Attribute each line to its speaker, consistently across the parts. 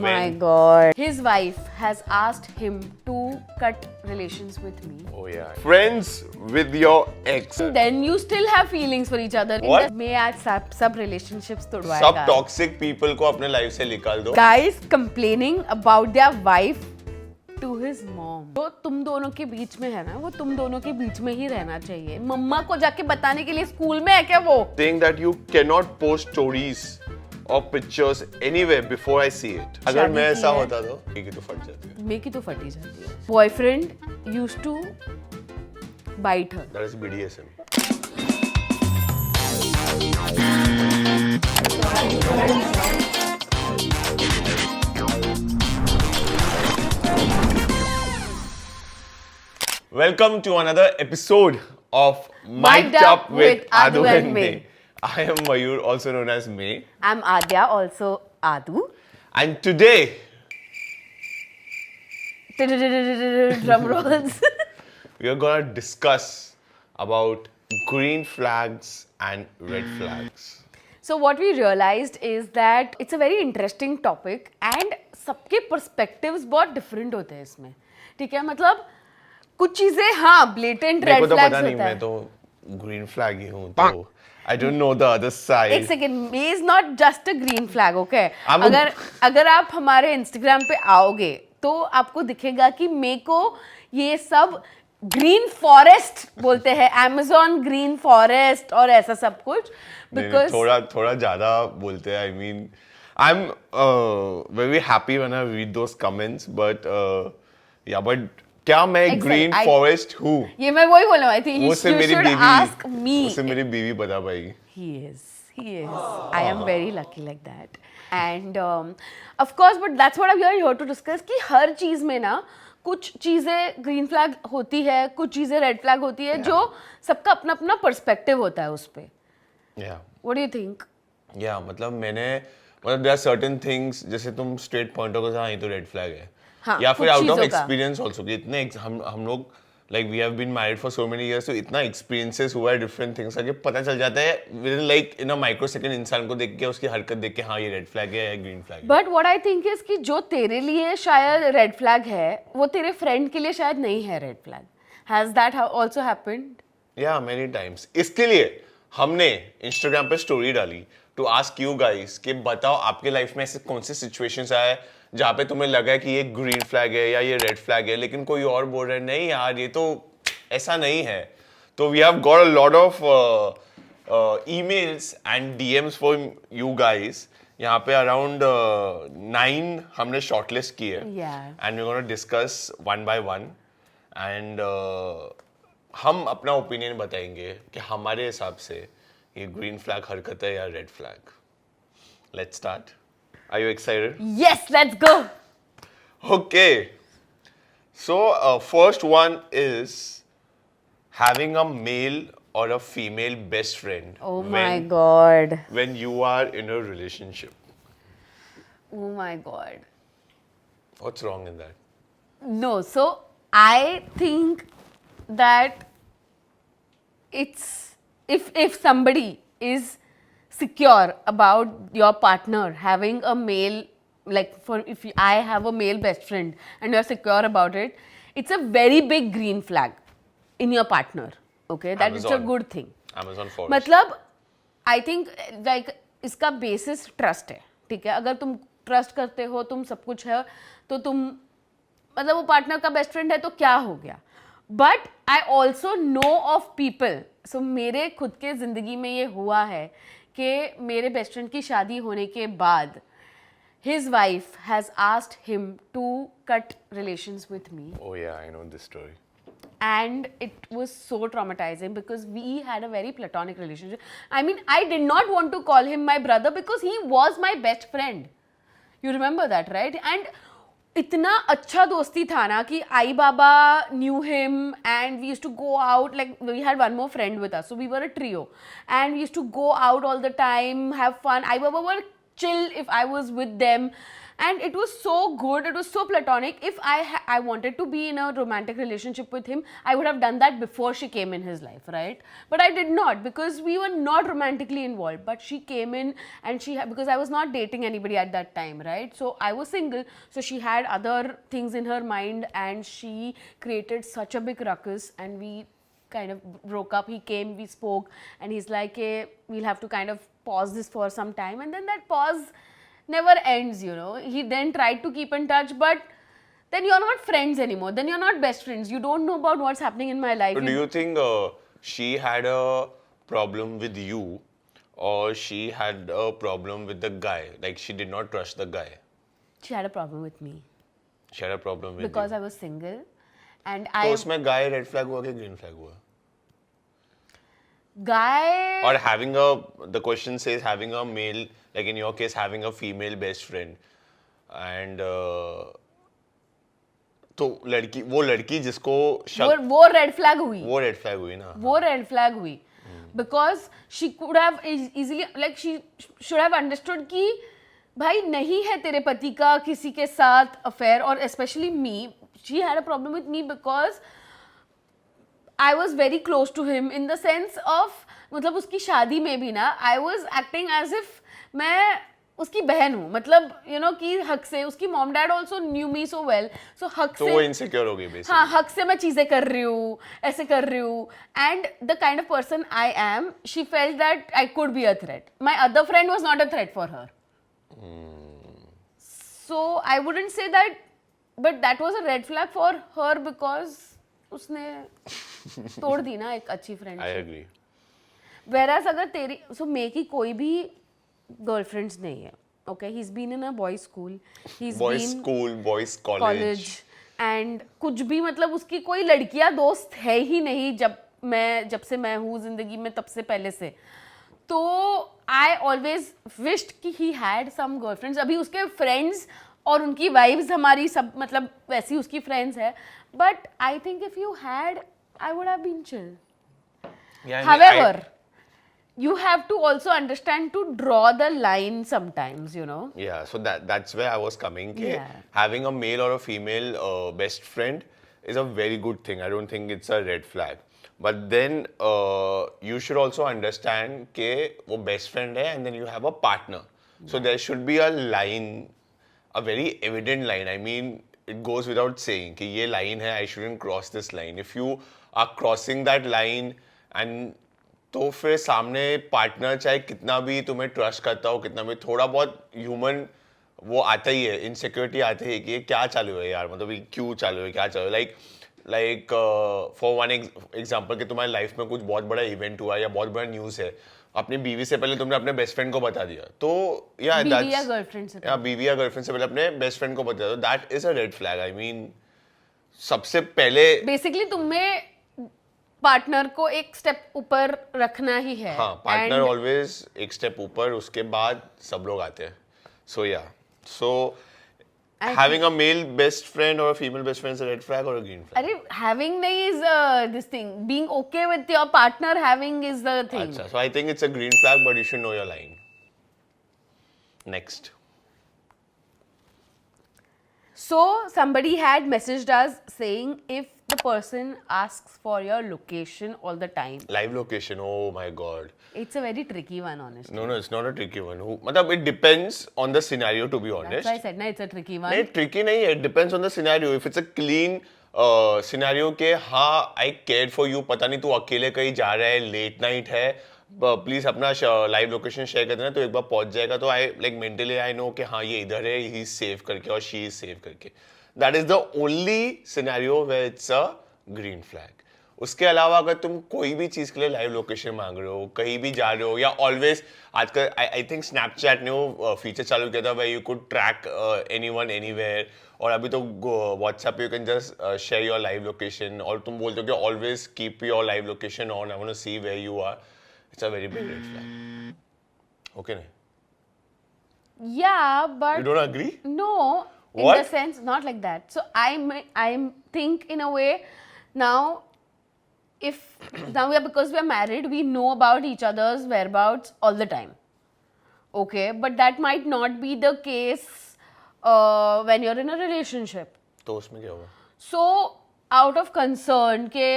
Speaker 1: My God. His wife has asked him to cut relations with me.
Speaker 2: Oh yeah. Friends with your ex.
Speaker 1: Then you still have feelings for each other.
Speaker 2: What?
Speaker 1: मैं आज सब relationships
Speaker 2: सब
Speaker 1: तोड़वाएगा.
Speaker 2: Toxic people को अपने life से निकाल दो.
Speaker 1: Guys complaining about their wife to his mom. जो तुम दोनों के बीच में है ना, वो तुम दोनों के बीच में ही रहना चाहिए. मम्मा को जाके बताने के लिए स्कूल में है क्या वो?
Speaker 2: Saying that you cannot post stories or pictures anywhere before I see it. अगर मैं ऐसा होता तो मेरी तो फट जाती है.
Speaker 1: मेरी तो फटी जाती है. Boyfriend used to bite her.
Speaker 2: That is BDSM. Welcome to another episode of Mic'd Up with Adu and May. I am Mayur, also known as May.
Speaker 1: I'm Adya, also Adu.
Speaker 2: And today,
Speaker 1: Drum rolls.
Speaker 2: we are going to discuss about green flags and red flags.
Speaker 1: So what we realized is that it's a very interesting topic and सबके perspectives बहुत different होते हैं इसमें. ठीक है, मतलब कुछ चीजें हाँ blatant
Speaker 2: मेरे
Speaker 1: red
Speaker 2: को तो
Speaker 1: flags
Speaker 2: पता नहीं,
Speaker 1: होता है.
Speaker 2: मैं तो green flag ही हूँ तो I don't know the other side.
Speaker 1: एक second, May is not just a green flag, okay?
Speaker 2: I'm a-
Speaker 1: अगर आप हमारे Instagram पे आओगे तो आपको दिखेगा कि May को ये सब ग्रीन फॉरेस्ट बोलते हैं, Amazon ग्रीन फॉरेस्ट और ऐसा सब कुछ.
Speaker 2: नहीं,
Speaker 1: Because
Speaker 2: थोड़ा ज़्यादा बोलते हैं. I mean, I'm very happy when I read those comments, but yeah, but क्या मैं
Speaker 1: Exactly,
Speaker 2: green forest हूँ?
Speaker 1: ये मैं वही बोल रहा हूँ. I think
Speaker 2: वो
Speaker 1: you
Speaker 2: से मेरी
Speaker 1: should
Speaker 2: बीवी,
Speaker 1: ask me.
Speaker 2: उसे मेरी बीवी बता पाएगी.
Speaker 1: He is. I am very lucky like that. And of course, but that's what we are here to discuss कि हर चीज में ना कुछ चीजें ग्रीन फ्लैग होती है, कुछ चीजें रेड फ्लैग होती है, जो सबका अपना अपना पर्सपेक्टिव होता है उस पे.
Speaker 2: Yeah.
Speaker 1: What do you think?
Speaker 2: Yeah, मतलब there are certain things, जैसे तुम straight point को हाँ ये तो red flag है.
Speaker 1: हाँ,
Speaker 2: या फिर
Speaker 1: कुछ
Speaker 2: out of
Speaker 1: चीज़ों का.
Speaker 2: experience also कि इतने हम लोग like we have been married for so many years, तो इतना experiences हुआ है different things का कि पता चल जाता है within like in a microsecond इंसान को देख के, उसकी हरकत देख के हाँ ये red flag है या green flag है.
Speaker 1: But what I think is कि जो तेरे लिए शायद रेड फ्लैग है, वो तेरे फ्रेंड के लिए शायद नहीं है red flag. Has that also happened?
Speaker 2: Yeah, many times. इसके लिए हमने Instagram पे स्टोरी डाली to ask you guys कि बताओ आपके लाइफ में ऐसे कौन से situations आए जहाँ पे तुम्हें लगा कि ये ग्रीन फ्लैग है या ये रेड फ्लैग है, लेकिन कोई और बोल रहा है नहीं यार ये तो ऐसा नहीं है. तो we have got a lot of emails and DMs for you guys. यहाँ पे अराउंड 9 हमने शॉर्टलिस्ट किए and we gonna discuss one by one and हम अपना ओपिनियन बताएंगे कि हमारे हिसाब से ये ग्रीन फ्लैग हरकत है या red flag. Let's start. Are you excited?
Speaker 1: Yes, let's go.
Speaker 2: Okay. So, first one is having a male or a female best friend.
Speaker 1: Oh my God.
Speaker 2: When you are in a relationship.
Speaker 1: Oh my God.
Speaker 2: What's wrong in that?
Speaker 1: No, so I think that it's if somebody is secure about your partner having a male, like if I have a male best friend and you're secure about it, it's a very big green flag in your partner. Okay, that is a
Speaker 2: Amazon.
Speaker 1: good thing.
Speaker 2: Amazon forest.
Speaker 1: मतलब I think like इसका basis trust है. ठीक है, अगर तुम trust करते हो, तुम सब कुछ है, तो तुम मतलब वो पार्टनर का बेस्ट फ्रेंड है तो क्या हो गया. But I also know of people, so मेरे खुद के जिंदगी में ये हुआ है कि मेरे बेस्ट फ्रेंड की शादी होने के बाद his wife has asked him to cut relations with me.
Speaker 2: Oh yeah, I know this story.
Speaker 1: And it was so traumatizing because we had a very platonic relationship. I mean, I did not want to call him my brother because he was my best friend. You remember that, right? And इतना अच्छा दोस्ती था ना कि आई बाबा knew him and we used to go out, like we had one more friend with us, so we were a trio and we used to go out all the time, have fun. I Baba were chill if I was with them. and it was so good, it was so platonic. If I wanted to be in a romantic relationship with him, I would have done that before she came in his life, right? But I did not, because we were not romantically involved. But she came in, and because I was not dating anybody at that time, right? So I was single, so she had other things in her mind, and she created such a big ruckus, and we kind of broke up. He came, we spoke, and he's like, hey, we'll have to kind of pause this for some time. And then that pause never ends, you know. He then tried to keep in touch, but then you're not friends anymore. Then you're not best friends. You don't know about what's happening in my life.
Speaker 2: So do you think she had a problem with you, or she had a problem with the guy? Like, she did not trust the guy.
Speaker 1: She had a problem with me.
Speaker 2: She had a problem with
Speaker 1: because
Speaker 2: you.
Speaker 1: I was single, and
Speaker 2: तो उसमें guy red flag हुआ कि green flag हुआ?
Speaker 1: Guy.
Speaker 2: Or the question says having a male, like in your case, having a female best friend, and तो वो लड़की जिसको
Speaker 1: वो red flag हुई.
Speaker 2: वो red flag हुई ना?
Speaker 1: वो red flag हुई. Because she could have easily, like she should have understood कि भाई नहीं है तेरे पति का किसी के साथ affair, or especially me. She had a problem with me because I was very close to him in the sense of, मतलब उसकी शादी में भी ना, I was acting as if मैं उसकी बहन हूँ, मतलब you know कि हक से, उसकी mom dad also knew me so well, so हक
Speaker 2: तो
Speaker 1: से
Speaker 2: वो insecure हो गई basically.
Speaker 1: हाँ, हक से मैं चीजें कर रही हूँ, ऐसे कर रही हूँ, and the kind of person I am, she felt that I could be a threat. My other friend was not a threat for her. So I wouldn't say that, but that was a red flag for her because उसने तोड़ दी ना एक अच्छी friendship.
Speaker 2: I agree.
Speaker 1: Whereas अगर तेरी, so मे की कोई भी girlfriends नहीं है. Okay, he's been in a boys school. He's
Speaker 2: Boys
Speaker 1: been
Speaker 2: school, boys college.
Speaker 1: And कुछ भी, मतलब उसकी कोई लड़कियां दोस्त है ही नहीं जब से मैं हूँ जिंदगी में, तब से पहले से. तो I always wished कि he had some girlfriends. अभी उसके friends और उनकी wives हमारी सब मतलब वैसी उसकी friends है. But I think if you had, I would have been chill.
Speaker 2: Yeah, I mean,
Speaker 1: However, you have to also understand to draw the line sometimes, you know.
Speaker 2: Yeah, so that's where I was coming.
Speaker 1: Yeah.
Speaker 2: Having a male or a female best friend is a very good thing. I don't think it's a red flag. But then you should also understand that वो best friend है, and then you have a partner. So there should be a line, a very evident line. I mean, it goes without saying कि ये line है, I shouldn't cross this line. If you are crossing that line, and तो फिर सामने partner चाहे कितना भी तुम्हें ट्रस्ट करता हो, कितना भी, थोड़ा बहुत ह्यूमन वो आता ही है, इनसिक्योरिटी आती है कि ये क्या चालू है यार, मतलब ये क्यों चालू है, क्या चालू है. लाइक फॉर वन एग्जांपल कि तुम्हारी लाइफ में कुछ बहुत बड़ा इवेंट हुआ या बहुत बड़ा न्यूज़ है, अपनी बीवी से पहले तुमने अपने बेस्ट फ्रेंड को बता दिया, तो
Speaker 1: बीवी या गर्लफ्रेंड
Speaker 2: से पहले अपने बेस्ट फ्रेंड को बता दिया, that is a red flag. I mean, सबसे पहले
Speaker 1: बेसिकली तुम्हें पार्टनर को एक स्टेप ऊपर रखना ही है.
Speaker 2: हाँ, पार्टनर ऑलवेज एक स्टेप ऊपर, उसके बाद सब लोग आते हैं. सो having a male best friend or a female best friend is a red flag or a green flag?
Speaker 1: अरे having नहीं is this thing. Being okay with your partner having is the thing.
Speaker 2: अच्छा, so I think it's a green flag, but you should know your line. Next.
Speaker 1: So somebody had messaged us saying if the person asks for your location all the time.
Speaker 2: Live location, oh my god.
Speaker 1: It's a very tricky one, honestly.
Speaker 2: No, it's not a tricky one. मतलब it depends on the scenario, to be honest.
Speaker 1: That's why I said, na, it's a tricky one.
Speaker 2: नहीं, tricky नहीं है. It depends on the scenario. If it's a clean scenario के हाँ, I cared for you, पता नहीं तू अकेले कहीं जा रहा है, late night है, प्लीज अपना लाइव लोकेशन शेयर कर देना, तो एक बार पहुंच जाएगा, तो I like mentally I know कि हाँ ये इधर है, ही सेव करके और शी इज सेव करके. That is the only scenario where it's a green flag. उसके अलावा अगर तुम कोई भी चीज के लिए लाइव लोकेशन मांग रहे हो, कहीं भी जा रहे हो, या ऑलवेज आजकल आई थिंक स्नैपचैट ने वो फीचर चालू किया था where you could track anyone anywhere, और अभी तो व्हाट्सएप पे you can just share your live location, और तुम बोलते हो कि always keep your live location on, I want to see where you are. It's a very big red flag. Okay, nahi?
Speaker 1: Yeah, but
Speaker 2: You don't agree?
Speaker 1: No, in
Speaker 2: What?
Speaker 1: the sense, not like that. So I think in a way now, if now because we are married, we know about each other's whereabouts all the time. Okay, but that might not be the case when you're in a relationship.
Speaker 2: तो उसमें क्या होगा?
Speaker 1: So out of concern के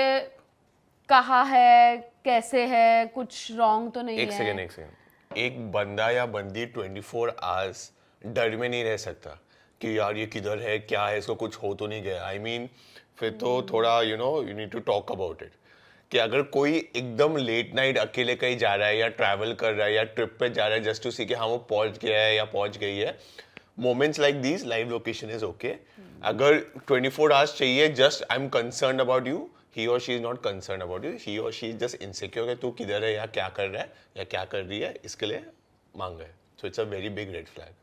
Speaker 1: कहाँ है, कैसे है, कुछ रॉन्ग तो नहीं
Speaker 2: एक
Speaker 1: है.
Speaker 2: सेकेंड एक बंदा या बंदी 24 आवर्स डर में नहीं रह सकता कि यार ये किधर है, क्या है, इसको कुछ हो तो नहीं गया. आई मीन फिर तो थोड़ा you need to talk about it कि अगर कोई एकदम लेट नाइट अकेले कहीं जा रहा है या ट्रैवल कर रहा है या ट्रिप पे जा रहा है जस्ट टू सी कि हाँ वो पहुंच गया है या पहुंच गई है, moments like these live location is okay. अगर 24 आवर्स चाहिए just I am concern about you, he or she is not concerned about you, he or she is just insecure कि तू किधर है या क्या कर रहा है या क्या कर रही है, इसके लिए मांग है. So it's a very big red flag.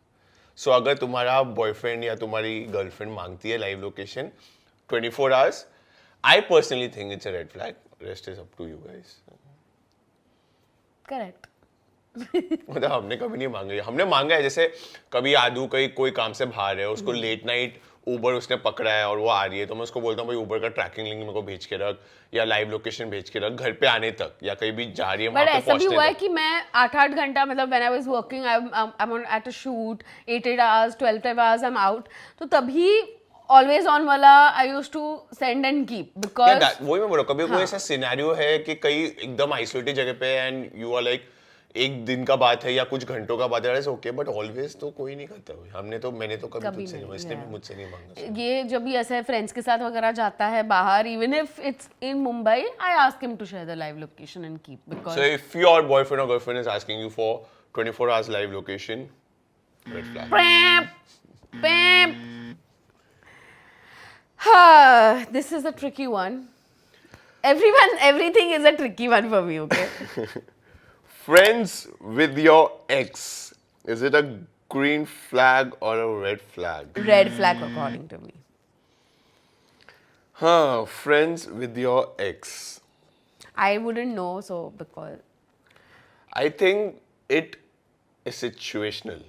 Speaker 2: So अगर तुम्हारा बॉयफ्रेंड या तुम्हारी गर्लफ्रेंड मांगती है live location 24 hours, I personally think it's a red flag. Rest is up to you guys.
Speaker 1: Correct.
Speaker 2: मतलब हमने कभी नहीं मांगा. हमने मांगा है जैसे कभी आदू कहीं कोई काम से बाहर है, उसको लेट नाइट उबर उसने पकड़ा है और वो आ रही है, तो मैं उसको बोलता हूँ भाई उबर का ट्रैकिंग लिंक मेरे को भेज के रख या लाइव लोकेशन भेज के रख घर पे आने तक या कहीं भी जा रही है वहां पे
Speaker 1: ऐसा भी
Speaker 2: पहुंचने
Speaker 1: हुआ है
Speaker 2: तक.
Speaker 1: कि मैं 8-8 घंटा मतलब when I was working I am at a shoot 8 hours 12 hours I am out, तो तभी ऑलवेज ऑन वाला I used to send and keep because
Speaker 2: वही मैं बोल रहा हूँ कभी कोई ऐसा सिनेरियो है कि कहीं एकदम आइसोलेटेड जगह पे एंड यू आर लाइक एक दिन का बात है या कुछ घंटों का बात है, ओके, बट ऑलवेज तो कोई नहीं करता. मैंने तो कभी तुझसे नहीं, इसलिए भी मुझसे नहीं मांगा.
Speaker 1: ये जब भी ऐसा है फ्रेंड्स के साथ वगैरह जाता है बाहर, even if it's in Mumbai, I ask him to share the live location and keep because
Speaker 2: So if your boyfriend or girlfriend is asking you for 24 hours live location, red flag.
Speaker 1: Pam, pam. This is a tricky one. Everything is a tricky one for me, okay?
Speaker 2: Friends with your ex, is it a green flag or a red flag?
Speaker 1: Red flag according to me.
Speaker 2: Friends with your ex.
Speaker 1: I wouldn't know, so because
Speaker 2: I think it is situational.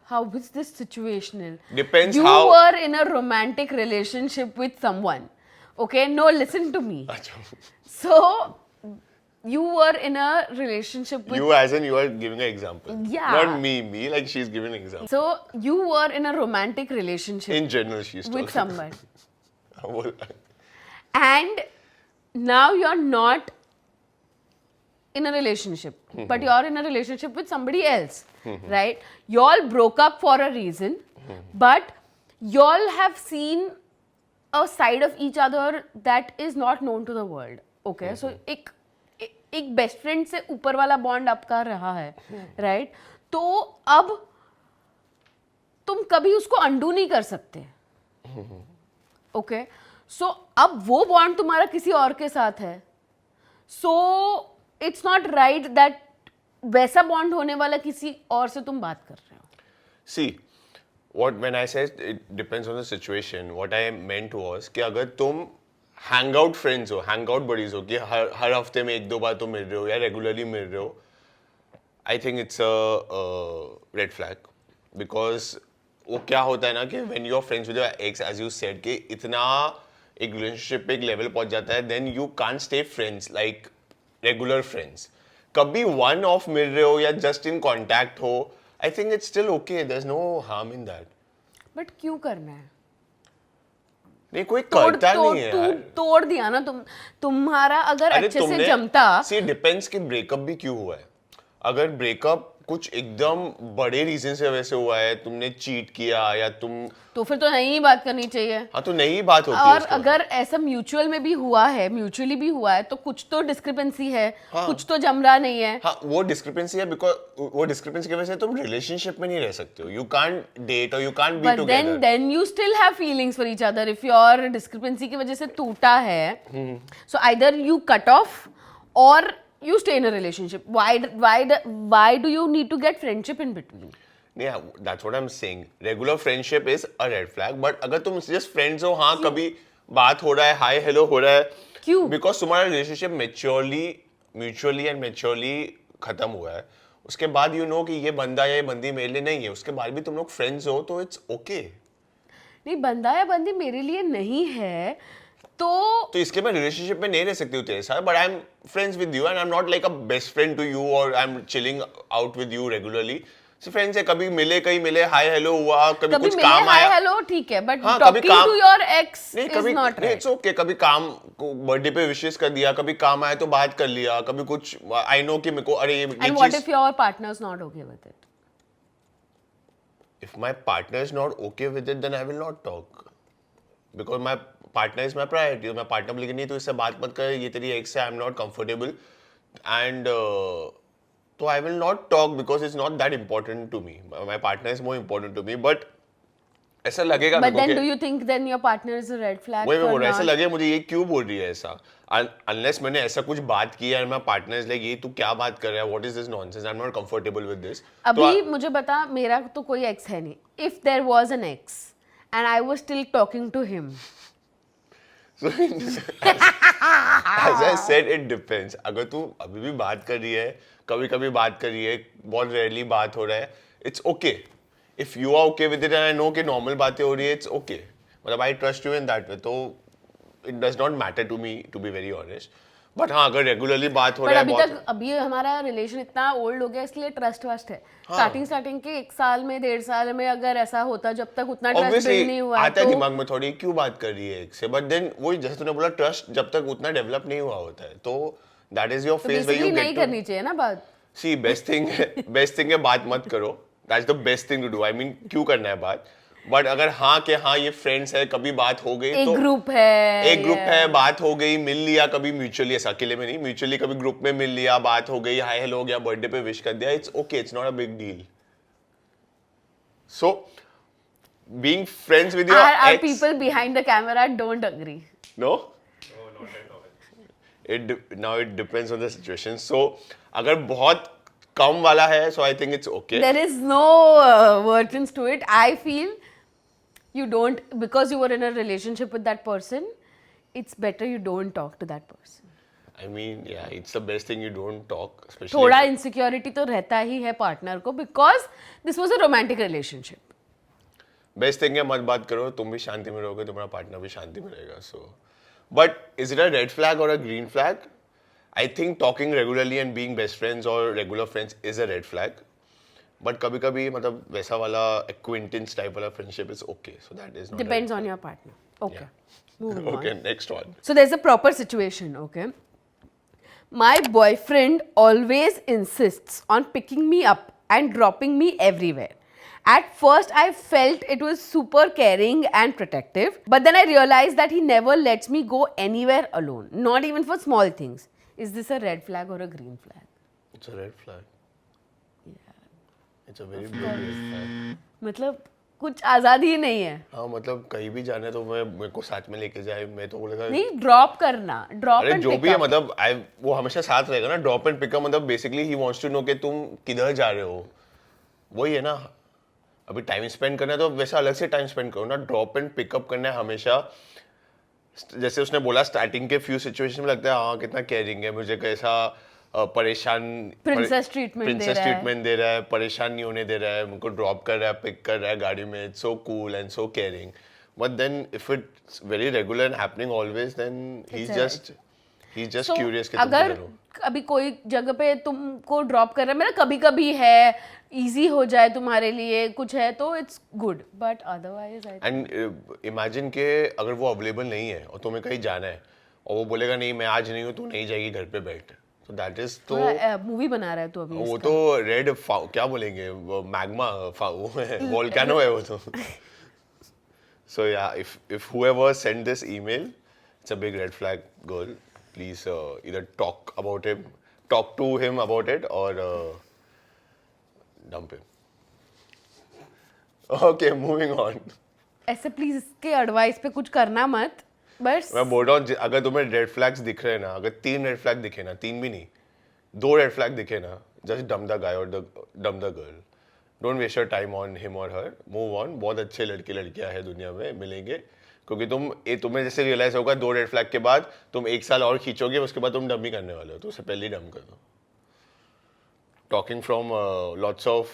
Speaker 1: how is this situational?
Speaker 2: Depends
Speaker 1: you
Speaker 2: how.
Speaker 1: were in a romantic relationship with someone, okay? No, listen to me. So you were in a relationship with
Speaker 2: You as in you are giving an example.
Speaker 1: Yeah.
Speaker 2: Not me like she's giving an example.
Speaker 1: so you were in a romantic relationship
Speaker 2: In general she's
Speaker 1: with
Speaker 2: talking.
Speaker 1: someone and now you're not in a relationship but you're in a relationship with somebody else, right? Y'all broke up for a reason, but y'all have seen a side of each other that is not known to the world, okay? So एक best friend से ऊपर वाला bond आपका रहा है, right? तो अब तुम कभी उसको अंडू नहीं कर सकते, ओके? सो अब वो बॉन्ड तुम्हारा किसी और के साथ है, so it's not right that वैसा बॉन्ड होने वाला किसी और से तुम बात कर रहे हो.
Speaker 2: See, when I said it depends on the situation, what I meant was कि अगर तुम हैंग आउट फ्रेंड्स हो, हैंग आउट बडीज हो कि हर हफ्ते में 1-2 बार तो मिल रहे हो या रेगुलरली मिल रहे हो, I think it's a red flag. Because वो क्या होता है ना कि when you are friends with your ex, as you said, कि इतना एक रिलेशनशिप पे एक लेवल पहुंच जाता है, then you can't stay friends like regular friends. कभी वन ऑफ मिल रहे हो या जस्ट इन कॉन्टैक्ट हो, I think it's still okay, there is no harm in that.
Speaker 1: But क्यों करना है?
Speaker 2: नहीं, कोई करता नहीं है यार.
Speaker 1: तोड़ दिया ना तुम्हारा अगर अच्छे से जमता.
Speaker 2: सी डिपेंड्स कि ब्रेकअप भी क्यों हुआ है. अगर ब्रेकअप कुछ एकदम बड़े रीजन से वैसे हुआ है, तुमने चीट किया या तुम,
Speaker 1: तो फिर तो नहीं बात करनी चाहिए.
Speaker 2: हाँ, तो नई बात होती है.
Speaker 1: और अगर ऐसा म्यूचुअल में भी हुआ है, म्यूचुअली भी हुआ है, तो कुछ तो डिस्क्रिपेंसी है. हाँ. कुछ तो जम रहा नहीं है.
Speaker 2: हाँ, वो डिस्क्रिपेंसी है, बिकॉज वो डिस्क्रिपेंसी की वजह से तुम रिलेशनशिप में नहीं रह सकते हो. यू कांट डेट और you can't be together.
Speaker 1: Then you still have feelings for each other. If your discrepancy की वजह से टूटा है, so either you cut off और you stay in a relationship. Why do you need to get friendship in between?
Speaker 2: Yeah, that's what I'm saying. Regular friendship is a red flag. But अगर तुम just friends हो, हाँ, कभी बात हो रहा है, हाय हेलो हो रहा है,
Speaker 1: क्यों?
Speaker 2: Because तुम्हारा रिलेशनशिप mutually and maturely खत्म हुआ है. उसके बाद you know कि ये बंदा या ये बंदी मेरे लिए नहीं है, उसके बाद भी तुम लोग friends हो, तो it's okay.
Speaker 1: नहीं, बंदा या बंदी मेरे लिए नहीं है तो
Speaker 2: इसके मैं रिलेशनशिप में नहीं रह सकती हूँ तेरे साथ, but I am friends with you and I am not like a best friend to you और I am chilling out with you regularly. Friends है, कभी मिले कहीं मिले, हाय हेलो हुआ, कभी कुछ
Speaker 1: मिले
Speaker 2: काम
Speaker 1: हाय
Speaker 2: आया,
Speaker 1: हेलो ठीक है, बट
Speaker 2: हाँ, कभी
Speaker 1: टॉकिंग
Speaker 2: काम
Speaker 1: टू योर एक्स
Speaker 2: नहीं,
Speaker 1: इज
Speaker 2: कभी
Speaker 1: नॉट
Speaker 2: नहीं,
Speaker 1: राइट.
Speaker 2: इट्स ओके, कभी काम को बर्थडे पे विशेस कर दिया, कभी काम आया तो बात कर लिया, कभी कुछ आई नो कि मेरे को अरे ये
Speaker 1: एंड व्हाट
Speaker 2: चीज,
Speaker 1: if your partner is not okay with it?
Speaker 2: if my partner is not okay with it then I will not talk because my partner is my priority. मैं पार्टनर बोलेगी नहीं तो इससे बात मत कर, ये तेरी ex है, I'm not comfortable and तो I will not talk because it's not that important to me. My partner is more important to me, but ऐसा लगेगा
Speaker 1: But
Speaker 2: मेरे
Speaker 1: then
Speaker 2: को
Speaker 1: do you think then your partner is a red flag
Speaker 2: वही मैं
Speaker 1: for
Speaker 2: बोल रहा हूँ, ऐसा
Speaker 1: not?
Speaker 2: लगे मुझे ये क्यों बोल रही है ऐसा, अनलेस मैंने ऐसा कुछ बात किया है, मैं पार्टनर इज लाइक ये तू क्या बात कर रहा है, what is this nonsense, I am not comfortable with this.
Speaker 1: अभी मुझे बता, मेरा तो कोई एक्स है नहीं. If there was an ex and I was still talking to him,
Speaker 2: So, as I said, it depends. अगर तू अभी भी बात कर रही है, कभी कभी बात कर रही है, बहुत रेयरली बात हो रहा है, it's okay. If you are okay with it and I know कि normal बातें हो रही है, it's okay. मतलब I trust you in that way. तो it does not matter to me, to be very honest. But हाँ, अगर regularly बात हो
Speaker 1: पर
Speaker 2: रहा है
Speaker 1: अभी
Speaker 2: बहुत,
Speaker 1: तक अभी हमारा रिलेशन इतना ओल्ड हो गया इसलिए ट्रस्ट वस्ट है. स्टार्टिंग के 1 साल में 1.5 साल में अगर ऐसा होता, जब तक उतना ट्रस्ट
Speaker 2: obviously
Speaker 1: बिल्ड नहीं हुआ है
Speaker 2: आता है
Speaker 1: तो
Speaker 2: दिमाग में थोड़ी क्यों बात कर रही है एक से, बट देन वही जैसे तूने बोला ट्रस्ट जब तक उतना डेवलप नहीं हुआ होता है, तो that is your phase where you
Speaker 1: basically
Speaker 2: get
Speaker 1: नहीं
Speaker 2: to
Speaker 1: करनी चाहिए ना बात.
Speaker 2: सी बेस्ट थिंग है बात मत करो, that's the best thing to do. I mean क्यों करना है बात, बट अगर हाँ के हाँ ये फ्रेंड्स है, कभी बात हो गई
Speaker 1: एक
Speaker 2: तो
Speaker 1: ग्रुप है,
Speaker 2: एक ग्रुप है, बात हो गई, मिल लिया कभी म्यूचुअली, ऐसा अकेले में नहीं, म्यूचुअली कभी ग्रुप में मिल लिया, बात हो गई, हाय हेलो हो गया, बर्थडे पे विश कर दिया, it's okay, it's not a big deal. So being friends with your
Speaker 1: Our
Speaker 2: ex,
Speaker 1: people behind the camera don't agree.
Speaker 2: No now it depends on the situation. So अगर बहुत कम वाला है, so I think it's okay.
Speaker 1: There is no versions to it. I feel you don't, because you were in a relationship with that person, it's better you don't talk to that person.
Speaker 2: I mean, yeah, it's the best thing you don't talk, especially.
Speaker 1: थोड़ा insecurity तो रहता ही है partner को, because this was a romantic relationship.
Speaker 2: Best thing है मत बात करो, तुम भी शांति में रहोगे, तुम्हारा पार्टनर भी शांति में रहेगा. So but is it a red flag और a green flag? I think talking regularly and being best friends और regular friends is a red flag. But कभी कभी मतलब वैसा वाला एक्विंटेंस टाइप वाला friendship is okay, so that is not
Speaker 1: Depends on your partner. Okay. Moving on.
Speaker 2: Okay. Next one.
Speaker 1: So there's a proper situation, okay? My boyfriend always insists on picking me up and dropping me everywhere. At first, I felt it was super caring and protective, but then I realized that he never lets me go anywhere alone, not even for small things. Is this a red flag or a green flag?
Speaker 2: It's a red flag. It's a very big red flag.
Speaker 1: मतलब कुछ आज़ादी ही नहीं है.
Speaker 2: हाँ, मतलब कहीं भी जाना है तो मैं मेरे को साथ में लेके जाए, मैं तो बोलेगा
Speaker 1: नहीं, ड्रॉप करना, ड्रॉप
Speaker 2: अरे
Speaker 1: एंड
Speaker 2: जो
Speaker 1: पिक
Speaker 2: भी है,
Speaker 1: अप.
Speaker 2: मतलब वो हमेशा साथ रहेगा ना. ड्रॉप एंड पिकअप मतलब basically he wants to know कि तुम किधर जा रहे हो, वही है ना. अभी टाइम स्पेंड करना है तो वैसा अलग से टाइम स्पेंड करो ना. ड्रॉप एंड पिकअप करना है हमेशा. जैसे उसने बोला स्टार्टिंग के फ्यू सिचुएशन में लगता है हाँ कितना केयरिंग है, मुझे कैसा परेशान
Speaker 1: Princess treatment
Speaker 2: दे रहा है, परेशान नहीं होने दे रहा है, मुझको ड्रॉप कर रहा है, पिक कर रहा है गाड़ी में. It's so cool and so caring. But then if it's very regular and happening always, then he is just curious कि तुम
Speaker 1: अगर
Speaker 2: किधर हो.
Speaker 1: अभी कोई जगह पे तुमको ड्रॉप कर रहा है, मेरा कभी कभी है, इजी हो जाए तुम्हारे लिए कुछ है तो it's good, but otherwise I
Speaker 2: and imagine के अगर वो अवेलेबल नहीं है और तुम्हें कहीं जाना है और वो बोलेगा नहीं मैं आज नहीं हूँ, तू नहीं जाएगी, घर पे बैठ, तो दैट इज तो
Speaker 1: मूवी बना रहा है तो अभी
Speaker 2: वो तो रेड क्या बोलेंगे, मैग्मा वोल्केनो है वो तो. सो या if whoever sent this email, it's a big red flag, girl. Please either talk to him about it or dump him. Okay, moving on.
Speaker 1: ऐसे प्लीज इसके एडवाइस पे कुछ करना मत, बस.
Speaker 2: मैं बोल रहा हूँ अगर तुम्हें रेड फ्लैग्स दिख रहे हैं ना, अगर 3 रेड फ्लैग दिखे ना, 3 भी नहीं, 2 रेड फ्लैग दिखे ना, जस्ट डम द गाय और dump the girl. Don't waste your time on him और हर, मूव ऑन. बहुत अच्छे लड़के लड़कियां हैं दुनिया में, मिलेंगे. क्योंकि तुम्हें जैसे रियलाइज होगा 2 रेड फ्लैग के बाद तुम 1 साल और खींचोगे, उसके बाद तुम डम ही करने वाले हो, तो उससे पहले ही डम कर दो. Talking from lots of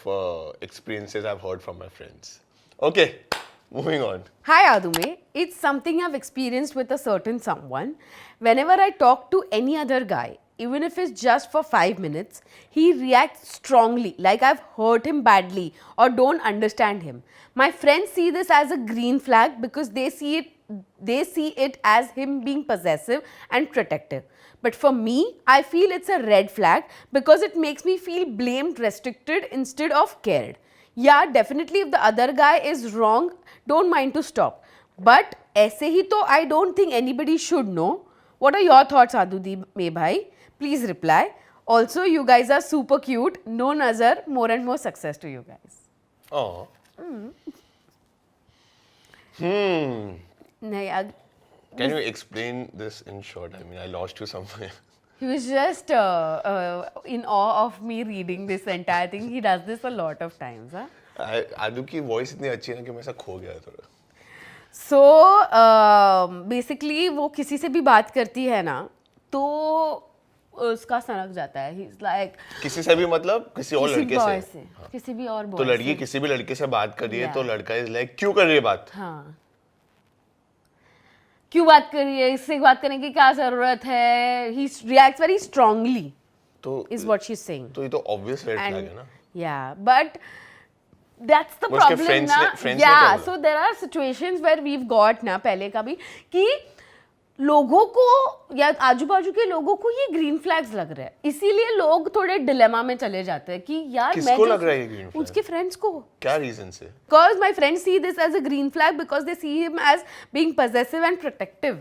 Speaker 2: experiences I've heard from my friends. Okay, moving on.
Speaker 1: Hi Adume, it's something I've experienced with a certain someone. Whenever I talk to any other guy, even if it's just for 5 minutes, he reacts strongly, like I've hurt him badly or don't understand him. My friends see this as a green flag because they see it as him being possessive and protective. But for me, I feel it's a red flag because it makes me feel blamed, restricted instead of cared. Yeah, definitely if the other guy is wrong, don't mind to stop. But ऐसे ही तो I don't think anybody should know. What are your thoughts, Adudi Mebhai? Please reply. Also, you guys are super cute. No nazar, more and more success to you guys.
Speaker 2: Oh.
Speaker 1: नहीं,
Speaker 2: Can you explain this in short? I mean, I lost you somewhere.
Speaker 1: he was just in awe of me reading this entire thing. He does this a lot of times. Huh?
Speaker 2: आदू की voice इतनी अच्छी है ना कि मैं ऐसा खो गया थोड़ा.
Speaker 1: So basically वो किसी से भी बात करती है ना तो उसका सनक जाता है. He's like
Speaker 2: किसी से भी मतलब किसी और
Speaker 1: किसी
Speaker 2: लड़के
Speaker 1: boy
Speaker 2: से. हाँ.
Speaker 1: किसी भी और boy
Speaker 2: तो लड़की
Speaker 1: से.
Speaker 2: किसी भी लड़के से बात कर रही है
Speaker 1: Yeah.
Speaker 2: तो लड़का इज लाइक क्यों कर रही है बात.
Speaker 1: हाँ, क्यों बात कर रही है, इससे बात करने की क्या जरूरत है. He reacts very strongly
Speaker 2: तो
Speaker 1: is what she's saying.
Speaker 2: तो ये तो ऑब्वियस रेड फ्लैग है ना.
Speaker 1: Yeah, but that's the
Speaker 2: वो उसके
Speaker 1: problem
Speaker 2: friends
Speaker 1: ना.
Speaker 2: ने क्या
Speaker 1: Yeah,
Speaker 2: बोला?
Speaker 1: so there are situations where we've got ना पहले का भी कि लोगों को या आजू बाजू के लोगों को ये ग्रीन फ्लैग्स लग रहे हैं, इसीलिए लोग थोड़े डिलेमा में चले जाते हैं कि यार मैं
Speaker 2: किसको लग रहा है ये green flag?
Speaker 1: उसके फ्रेंड्स को.
Speaker 2: क्या रीजन से.
Speaker 1: Because my friends see this as a green flag because they see him as being possessive and protective.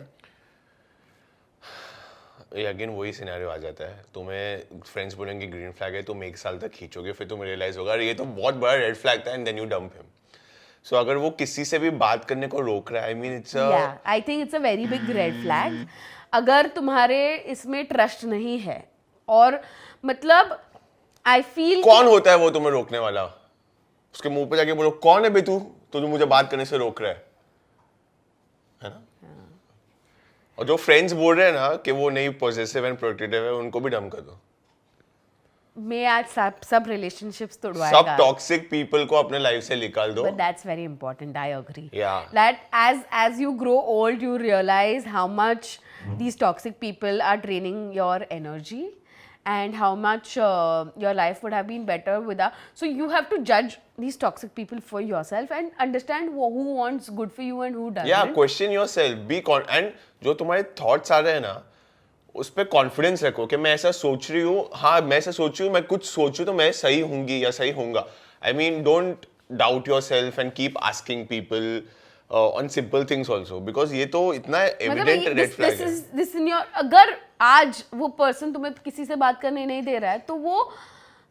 Speaker 2: ये अगेन वही सिनेरियो आ जाता है. तुम्हें फ्रेंड्स बोलेंगे ग्रीन फ्लैग है, तुम 1 साल तक खींचोगे, फिर तुम्हें रियलाइज होगा अरे ये तो बहुत बड़ा रेड फ्लैग था and then you dump him. So अगर वो किसी से भी बात करने को रोक रहा है, I mean it's
Speaker 1: Yeah, I think it's a very big red flag. अगर तुम्हारे इसमें ट्रस्ट नहीं है और मतलब आई फील
Speaker 2: कौन होता है वो तुम्हें रोकने वाला. उसके मुंह पे जाके बोलो कौन है बे तू तो जो मुझे बात करने से रोक रहा है ना. और जो फ्रेंड्स बोल रहे हैं ना कि वो नहीं पॉजिटिव एंड प्रोटेक्टिव है, उनको भी डम कर दो.
Speaker 1: मैं आज सब रिलेशनशिप्स
Speaker 2: सब
Speaker 1: तोड़वाएगा.
Speaker 2: टॉक्सिक पीपल को अपने लाइफ से निकाल दो.
Speaker 1: But that's very important. I agree.
Speaker 2: Yeah.
Speaker 1: That as you grow old, you realize how much these toxic people are draining your energy, and how much your life would have been better without. So you have to judge these toxic people for yourself and understand who wants good for you and who doesn't.
Speaker 2: या question yourself, B and जो तुम्हारे thoughts आ रहे हैं ना उस पर confidence रखो कि मैं ऐसा सोच रही हूँ. हाँ मैं ऐसा सोच रही हूँ, मैं कुछ सोचूं तो मैं सही होंगी या सही होऊंगा. I mean don't doubt yourself and keep asking people on simple things also, because ये तो इतना एविडेंट रेड फ्लैग है.
Speaker 1: दिस इन योर, अगर आज वो पर्सन तुम्हें किसी से बात करने नहीं दे रहा है तो वो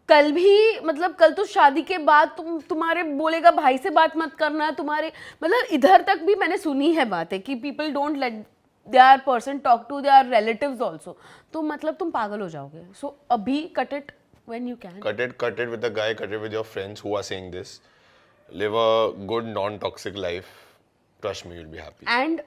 Speaker 1: कल भी मतलब कल तो शादी के बाद तुम्हारे बोलेगा भाई से बात मत करना. तुम्हारे मतलब इधर तक भी मैंने सुनी है बातें कि people don't let their person talk to their relatives also. तो मतलब तुम पागल हो जाओगे. So अभी cut it when you can.
Speaker 2: Cut it with the guy, cut it with your friends who are saying this. Live a good non-toxic life. Trust me, you'll be happy.
Speaker 1: And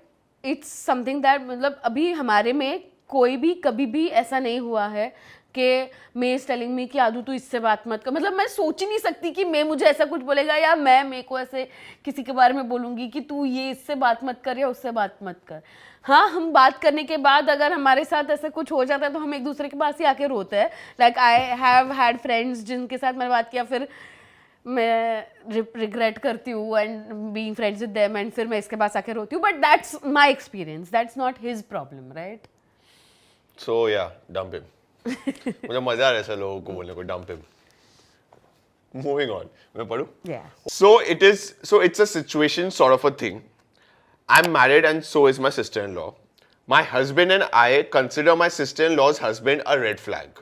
Speaker 1: it's something that मतलब अभी हमारे में कोई भी कभी भी ऐसा नहीं हुआ है कि मैं इज टेलिंग मी कि आदू तू इससे बात मत कर. मतलब मैं सोच ही नहीं सकती कि मैं मुझे ऐसा कुछ बोलेगा या मैं मेरे को ऐसे किसी के बारे में बोलूँगी कि तू ये इससे बात मत कर या उससे बात मत कर. हाँ, हम बात करने के बाद अगर हमारे साथ ऐसा कुछ हो जाता है तो हम एक दूसरे के पास ही आके रोते हैं. Like I have had friends जिनके साथ मैंने बात किया, फिर मैं रिग्रेट करती हूँ and being friends with them and फिर मैं इसके पास आके रोती हूँ. But that's my experience, that's not his problem, right.
Speaker 2: So yeah, dump him. मुझे मजा आ रहा है ऐसे लोगों को बोलने को, dump him. Moving on. मैं पढ़ूँ?
Speaker 1: Yeah.
Speaker 2: So it's a situation sort of a thing. I'm married and so is my sister-in-law. My husband and I consider my sister-in-law's husband a red flag.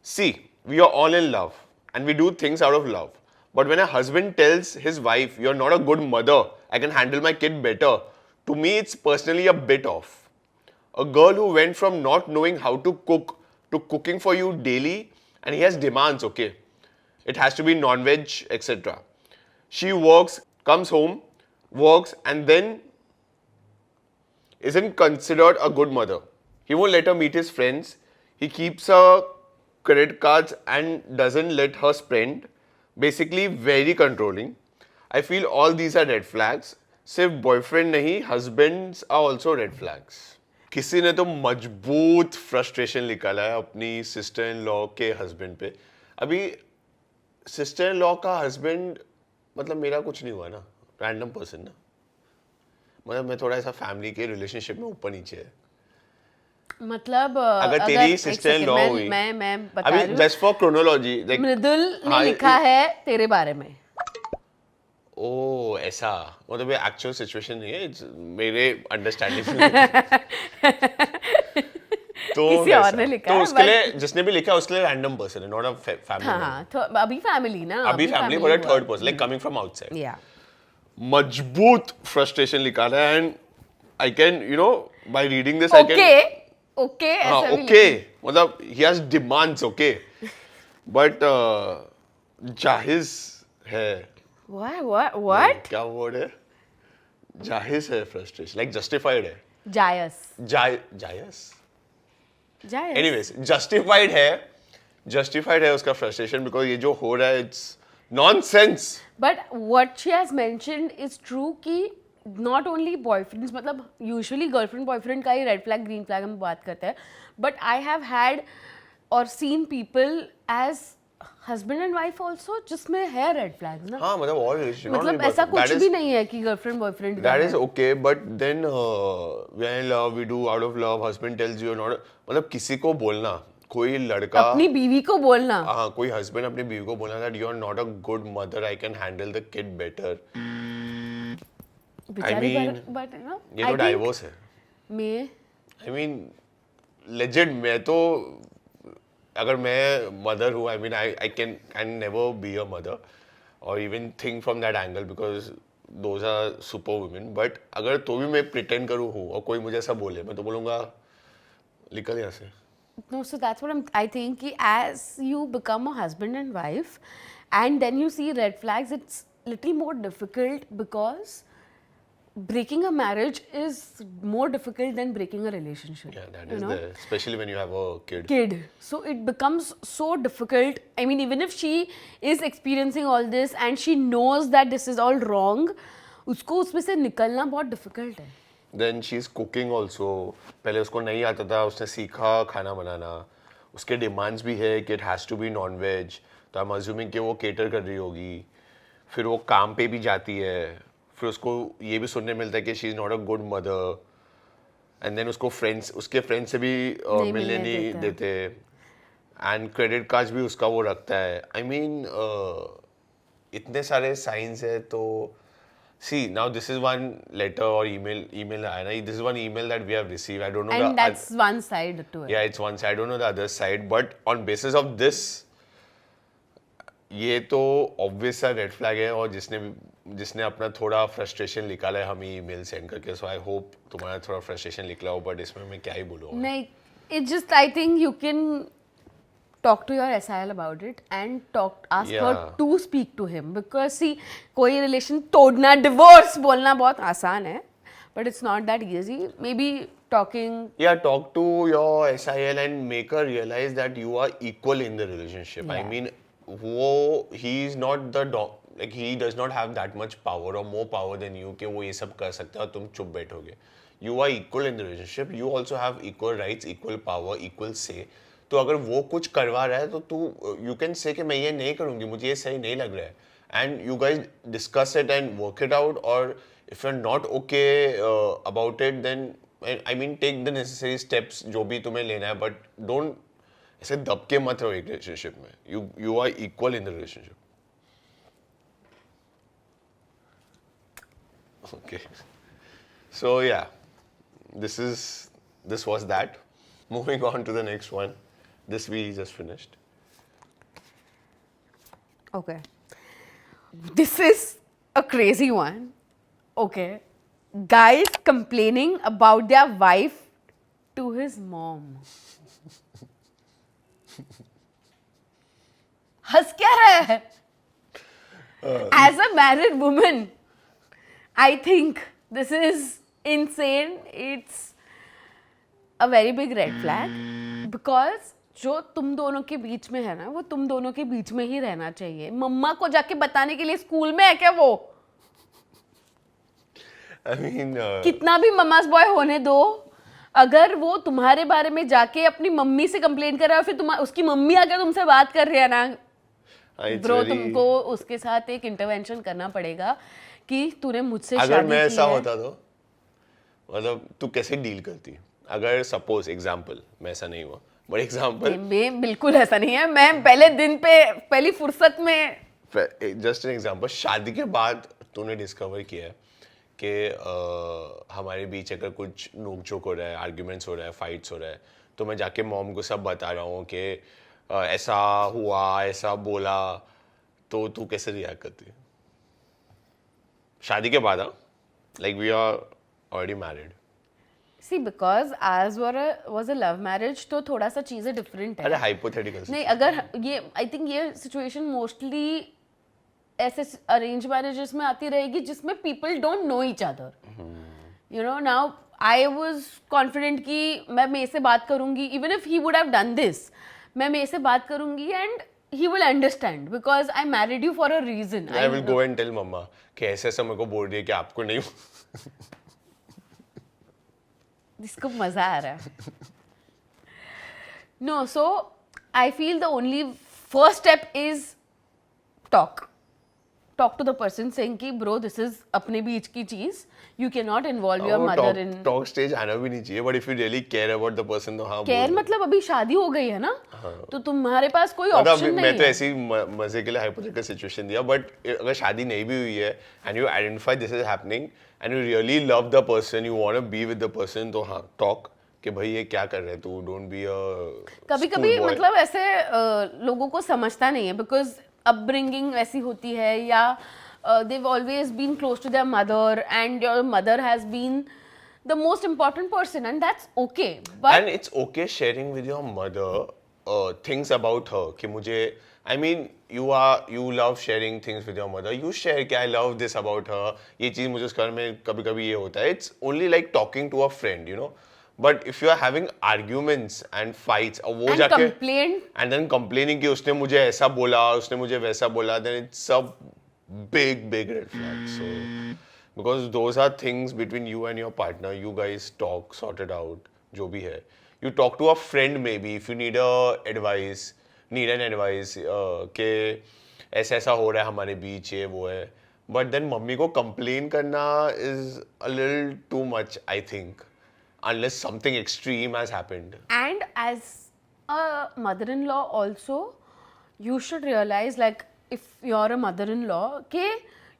Speaker 2: See, we are all in love and we do things out of love. But when a husband tells his wife, you're not a good mother, I can handle my kid better, to me it's personally a bit off. A girl who went from not knowing how to cook to cooking for you daily, and he has demands, okay? It has to be non-veg, etc. She works, comes home, works, and then isn't considered a good mother. He won't let her meet his friends. He keeps her credit cards and doesn't let her spend. Basically, very controlling. I feel all these are red flags. सिर्फ boyfriend नहीं, husbands are also red flags. किसी ने तो मजबूत frustration निकाला है अपनी sister in law के हस्बैंड पे। अभी सिस्टर इन लॉ का हस्बैंड मतलब मेरा कुछ नहीं हुआ ना, रैंडम पर्सन ना, मतलब मैं थोड़ा ऐसा फैमिली के रिलेशनशिप में ऊपर नीचे है।
Speaker 1: मतलब
Speaker 2: अगर तेरी सिस्टर इन लॉ हुई,
Speaker 1: मैं बता
Speaker 2: अभी
Speaker 1: रही हूँ,
Speaker 2: जस्ट फॉर क्रोनोलॉजी,
Speaker 1: मृदुल ने लिखा है तेरे बारे में।
Speaker 2: ओ ऐसा, मतलब ये एक्चुअल सिचुएशन नहीं है, मेरे अंडरस्टैंडिंग से तो
Speaker 1: किसी और ने लिखा
Speaker 2: तो
Speaker 1: है,
Speaker 2: उसके लिए जिसने भी लिखा है उसके लिए रैंडम पर्सन है, नॉट अ फैमिली।
Speaker 1: हाँ तो अभी फैमिली ना,
Speaker 2: अभी family but a third person like coming from outside.
Speaker 1: या
Speaker 2: मजबूत फ्रस्ट्रेशन निकाला है and I can you know by reading this I can
Speaker 1: okay
Speaker 2: हाँ
Speaker 1: ऐसा भी
Speaker 2: ओके, मतलब he has demands okay, but जाहिज है,
Speaker 1: व्हाट
Speaker 2: क्या वर्ड है, जाहिज है फ्रस्ट्रेशन, लाइक जस्टिफाइड है,
Speaker 1: जायस
Speaker 2: जायस
Speaker 1: जायस
Speaker 2: एनीवेज जस्टिफाइड है उसका फ्रस्ट्रेशन, बिकॉज ये जो हो रहा है it's nonsense.
Speaker 1: But what she has mentioned is true कि नॉट ओनली बॉयफ्रेंड्स, मतलब यूजुअली गर्लफ्रेंड बॉयफ्रेंड का ही रेड फ्लैग ग्रीन फ्लैग हम बात करते हैं, बट आई हैव हैड और seen people as husband and wife also जिसमें है रेड फ्लैग्स ना।
Speaker 2: हाँ मतलब all relationship, not
Speaker 1: मतलब
Speaker 2: only
Speaker 1: ऐसा
Speaker 2: boyfriend.
Speaker 1: कुछ
Speaker 2: That is-
Speaker 1: भी नहीं है कि girlfriend boyfriend
Speaker 2: That is okay, but then when we do out of love, husband tells you not, मतलब किसी को बोलना, कोई लड़का
Speaker 1: अपनी बीवी को बोलना,
Speaker 2: हाँ कोई हस्बैंड अपनी बीवी को बोलना that you are not a good mother, I can handle the kid better.
Speaker 1: बेचारी,
Speaker 2: mean,
Speaker 1: but you know,
Speaker 2: ये तो डाइवोर्स है।
Speaker 1: मैं
Speaker 2: I mean legit, मैं तो अगर मैं मदर हूँ, I can never be a mother or even think from that angle because those are super women, but अगर तो भी मैं pretend करूँ हूँ और कोई मुझे ऐसा बोले, मैं तो बोलूँगा निकल यहाँ से।
Speaker 1: no, so that's what I think कि as you become a husband and wife and then you see red flags, it's little more difficult because breaking a marriage is more difficult than breaking a relationship.
Speaker 2: Yeah, that
Speaker 1: you
Speaker 2: is
Speaker 1: know?
Speaker 2: there, especially when you have a kid.
Speaker 1: So it becomes so difficult. I mean, even if she is experiencing all this and she knows that this is all wrong, उसको उसमें से निकलना बहुत difficult है.
Speaker 2: Then she is cooking also. पहले उसको नहीं आता था, उसने सीखा खाना बनाना, उसके डिमांड्स भी है कि it has to be non-veg, तो I'm assuming कि वो cater कर रही होगी, फिर वो काम पे भी जाती है, फिर उसको ये भी सुनने मिलता है कि she is not a good mother, and then उसको फ्रेंड्स, उसके फ्रेंड्स से भी मिलने नहीं देते, एंड क्रेडिट कार्ड भी उसका वो रखता है। आई मीन इतने सारे साइंस है। तो see now this is one letter और ईमेल आया ना, this is one email that we have received, I don't know
Speaker 1: and that's one side to it.
Speaker 2: yeah it's one side, I don't know the other side, but on basis of this ये तो obvious सा red flag है, और जिसने अपना थोड़ा frustration निकाला है हमें ईमेल सेंड करके, सो आई होप तुम्हारा थोड़ा फ्रस्ट्रेशन निकला हो, बट इसमें मैं क्या ही बोलूँगा।
Speaker 1: नहीं, it's just I think you can talk to your SIL about it and ask her to speak to him, because see कोई रिलेशन तोड़ना, डिवोर्स बोलना बहुत आसान है, but it's not that easy. Maybe talk
Speaker 2: to your SIL and make her realize that you are equal in the relationship.
Speaker 1: Yeah.
Speaker 2: I mean he is not the like he does not have that much power or more power than you कि वो ये सब कर सकता है और तुम चुप बैठोगे। You are equal in the relationship, you also have equal rights, equal power, equal say. तो अगर वो कुछ करवा रहा है तो तू you can say कि मैं ये नहीं करूँगी, मुझे ये सही नहीं लग रहा है, and you guys discuss it and work it out, or if you're not okay about it, then I mean take the necessary steps जो भी तुम्हें लेना है, but don't ऐसे दब के मत रहो एक रिलेशनशिप में। you are equal in the relationship. Okay, so yeah, this was that. Moving on to the next one. This we just finished.
Speaker 1: Okay, this is a crazy one. Okay, guys complaining about their wife to his mom. हंस क्या रहा है? As a married woman, I think this is insane. It's a very big red flag, because जो तुम दोनों के बीच में है ना, वो तुम दोनों के बीच में ही रहना चाहिए। मम्मा को जाके बताने के लिए स्कूल में है क्या वो?
Speaker 2: I mean,
Speaker 1: कितना भी मम्मास बॉय होने दो, अगर वो तुम्हारे बारे में जाके अपनी मम्मी से कंप्लेन कर रहा है, फिर उसकी मम्मी आकर तुमसे बात कर रही है ना, ब्रो तुमको उसके साथ एक इंटरवेंशन करना पड़ेगा कि तूने मुझसे शादी की है।
Speaker 2: अगर मैं ऐसा होता तो मतलब तू कैसे डील करती? अगर सपोज एग्जांपल मैं ऐसा नहीं हुआ, बट एग्जांपल
Speaker 1: मैं बिल्कुल ऐसा नहीं है, मैं पहले दिन पे पहली फुर्सत में
Speaker 2: जस्ट एन एग्जांपल, शादी के बाद तूने डिस्कवर किया है कि हमारे बीच अगर कुछ नोक-झोंक हो रहा है, आर्ग्यूमेंट्स हो रहा है, फाइट्स हो रहा है, तो मैं जाके मॉम को सब बता रहा हूँ कि ऐसा हुआ, ऐसा बोला, तो तू कैसे रिएक्ट करती है? शादी के बाद like we are already married.
Speaker 1: See because as was a love marriage, तो थोड़ा सा चीज़ें डिफरेंट है।
Speaker 2: अरे हाइपोथेटिकल
Speaker 1: नहीं, अगर ये आई थिंक ये सिचुएशन मोस्टली ऐसे अरेंज मैरिजेस में आती रहेगी जिसमें people don't know each other, you know. Now I was confident कि मैं मेरे से बात करूंगी, even if he would have done this, मैं मेरे से बात करूंगी and he will understand because I married you for a reason.
Speaker 2: I will go and tell मम्मा कि ऐसे मेरे को बोल रही है कि आपको नहीं।
Speaker 1: इसको मजा आ रहा है। No, so I feel the only first step is talk to the person saying कि bro this is अपने बीच की चीज, you cannot involve your mother in
Speaker 2: talk stage आना भी नहीं चाहिए, but if you really care about the person तो हाँ
Speaker 1: care मतलब अभी शादी हो गई है ना, तो तुम्हारे पास कोई ऑप्शन नहीं है।
Speaker 2: मैं तो ऐसी मजे के लिए हाइपोथेटिकल सिचुएशन दिया, बट अगर शादी नहीं भी हुई है and you identify this is happening and you really love the person, you want to be with the person, तो हाँ टॉक कि भाई ये क्या कर रहे हैं तू, डोंट बी अ
Speaker 1: कभी-कभी मतलब ऐसे लोगों को समझता नहीं है बिकॉज अपब्रिंगिंग ऐसी होती है, या they've always been close to their mother and your mother has been the most important person and that's okay, but
Speaker 2: and it's okay sharing with your mother things about her कि मुझे I mean you love sharing things with your mother, you share कि I love this about her, ये चीज मुझे उसके बारे में कभी-कभी ये होता है, it's only like talking to a friend, you know. But if you are having arguments and fights, और वो जाके and then complaining कि उसने मुझे ऐसा बोला, उसने मुझे वैसा बोला, then it's a big red flag. So because those are things between you and your partner, you guys talk, sort it out, जो भी है. You talk to a friend maybe if you need an advice कि ऐसा ऐसा हो रहा है हमारे बीच, ये वो है. But then मम्मी को complain करना is a little too much, I think. Unless something extreme has happened.
Speaker 1: And as a mother-in-law also, you should realize like if you're a mother-in-law कि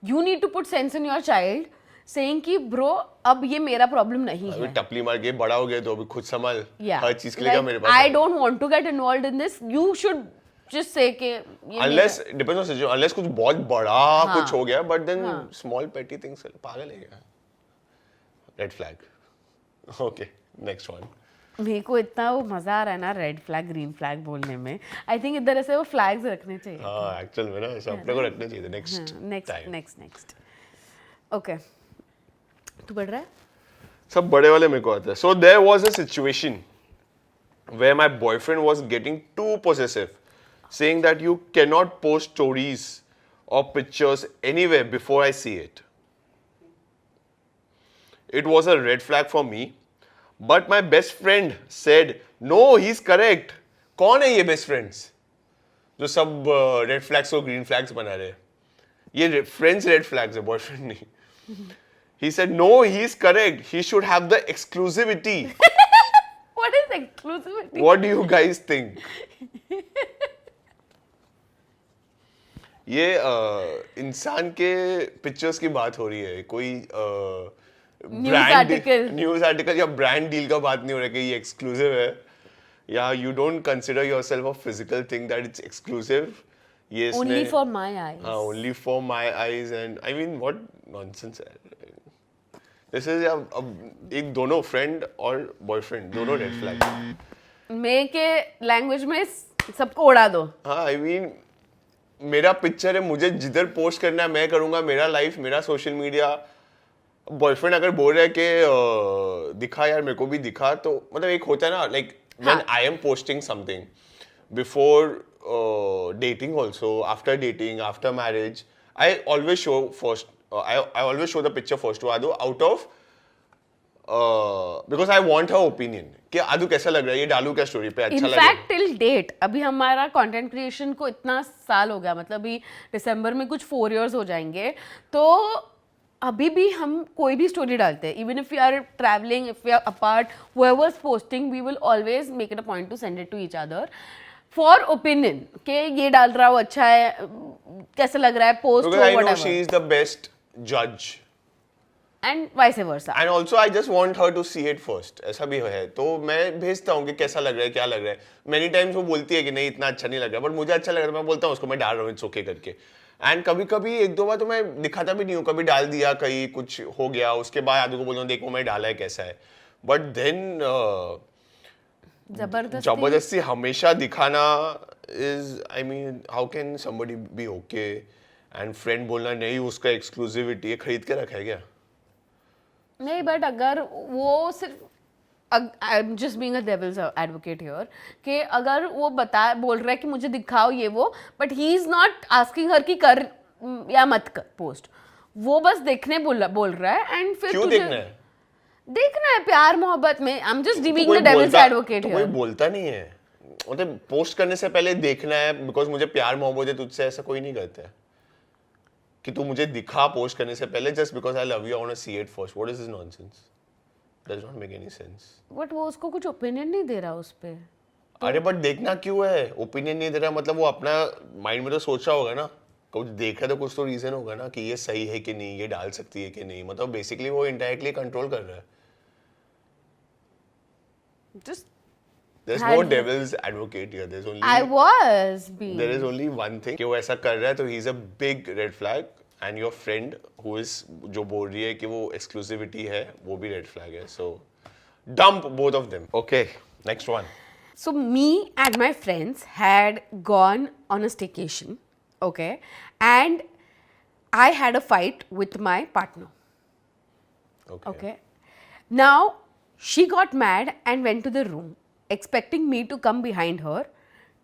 Speaker 1: you need to put sense in your child, saying कि bro अब ये मेरा problem नहीं है।
Speaker 2: अभी टपली मार के बड़ा हो गया तो अभी खुद संभाल, हर चीज के लिए
Speaker 1: like,
Speaker 2: मेरे पास
Speaker 1: I don't want to get involved in this. You should just say कि
Speaker 2: unless depends on situation, unless कुछ बहुत बड़ा कुछ हो गया, but then small petty things पागल है क्या? Red flag. Okay, next one.
Speaker 1: मेरे को इतना वो मजा आ रहा है ना रेड फ्लैग ग्रीन फ्लैग बोलने में। आई थिंक इधर ऐसे वो फ्लैग्स रखने चाहिए।
Speaker 2: हाँ एक्चुअल में ना ऐसा अपने को रखने चाहिए। नेक्स्ट
Speaker 1: ओके, तू पढ़ रहा है?
Speaker 2: सब बड़े वाले मेरे को आता है। So there was a situation where my boyfriend was getting too possessive, saying that you cannot post stories or pictures anywhere before I see it. It was a red flag for me, but my best friend said, "No, he's correct." कौन है ये best friends जो सब red flags को green flags बना रहे हैं? ये friends red flags है, boyfriend नहीं. He said, "No, he's correct. He should have the exclusivity."
Speaker 1: What is exclusivity?
Speaker 2: What do you guys think? ये इंसान के पिक्चर्स की बात हो रही है, कोई न्यूज़ आर्टिकल या ब्रांड डील का बात नहीं हो रहा कि ये एक्सक्लूसिव है, या you don't consider yourself a physical thing that it's exclusive. ये
Speaker 1: only for my eyes.
Speaker 2: हाँ, only for my eyes. And I mean what nonsense है. This is एक दोनों फ्रेंड और बॉयफ्रेंड दोनों रेड फ्लैग.
Speaker 1: मैं के लैंग्वेज में सबको उड़ा दो.
Speaker 2: हाँ, I mean मेरा पिक्चर है, मुझे जिधर पोस्ट करना है मैं करूँगा, मेरा लाइफ, मेरा सोशल मीडिया. बॉयफ्रेंड अगर बोल रहा है कि दिखा यार, मेरे को भी दिखा, तो मतलब एक होता है ना, like when I am posting something before dating also, after dating, after marriage, I always show the picture first to Adu out of because I want her opinion कि आदू कैसा लग रहा है, ये डालू क्या स्टोरी पे, अच्छा लग रहा
Speaker 1: इनफैक्ट टिल डेट अभी हमारा कंटेंट क्रिएशन को इतना साल हो गया, मतलब अभी दिसंबर में कुछ 4 years हो जाएंगे, तो अभी भी हम कोई भी स्टोरी डालते हैं, even if we are travelling, if we are apart, whoever's posting, we will always make it a point to send it to each other for opinion कि ये डाल रहा हो अच्छा है, कैसा लग रहा है, पोस्ट हो,
Speaker 2: because I know
Speaker 1: whatever,
Speaker 2: she is the best judge
Speaker 1: and vice versa.
Speaker 2: and also I just want her to see it first. ऐसा भी है तो मैं भेजता हूँ कि कैसा लग रहा है, क्या लग रहा है. many times वो बोलती है कि नहीं इतना अच्छा नहीं लग रहा, बट मुझे अच्छा लग रहा है, मैं बोलता हूँ उसको, मैं डाल रहा हूँ इट्स ओके करके. एंड कभी कभी एक दो बार तो मैं दिखाता भी नहीं हूँ, कभी डाल दिया, कहीं कुछ हो गया, उसके बाद आदू को बोलता हूँ देखो मैं डाला है कैसा है. बट देन जबरदस्ती हमेशा दिखाना is, I mean how can somebody be okay. And friend बोलना नहीं उसका एक्सक्लूसिविटी है, खरीद के रखा है क्या?
Speaker 1: नहीं, बट अगर वो सिर्फ, I am just being a devil's advocate here, कि अगर वो बोल रहा है कि मुझे दिखाओ ये वो, but he is not asking हर कि कर या मत कर पोस्ट, वो बस देखने बोल रहा है. एंड फिर
Speaker 2: क्यों
Speaker 1: देखना है प्यार मोहब्बत में. I am just being the devil's advocate here.
Speaker 2: कोई बोलता नहीं है, मतलब पोस्ट करने से पहले देखना है, बिकॉज मुझे प्यार मोहब्बत है तुझसे, ऐसा कोई नहीं करता है कि तू मुझे दिखा पोस्ट करने से पहले, just because I love you I want to see it first. What is this nonsense? Does not make any sense.
Speaker 1: But वो उसको कुछ ओपिनियन नहीं दे रहा उस पे.
Speaker 2: अरे बट देखना क्यों है? ओपिनियन नहीं दे रहा मतलब वो अपना माइंड में तो सोच रहा होगा ना, कुछ देखा तो कुछ तो रीजन होगा ना कि ये सही है कि नहीं, ये डाल सकती है कि नहीं. मतलब बेसिकली वो इनडायरेक्टली कंट्रोल कर रहा है.
Speaker 1: Just
Speaker 2: There's no devil's advocate here. There's only
Speaker 1: I was being.
Speaker 2: there is only one thing कि वो ऐसा कर रहा है तो he's a big red flag, and your friend who is जो बोल रही है कि वो exclusivity है वो भी red flag है. So dump both of them. Okay, next one.
Speaker 1: So me and my friends had gone on a staycation, okay, and I had a fight with my partner. Okay. Now she got mad and went to the room, expecting me to come behind her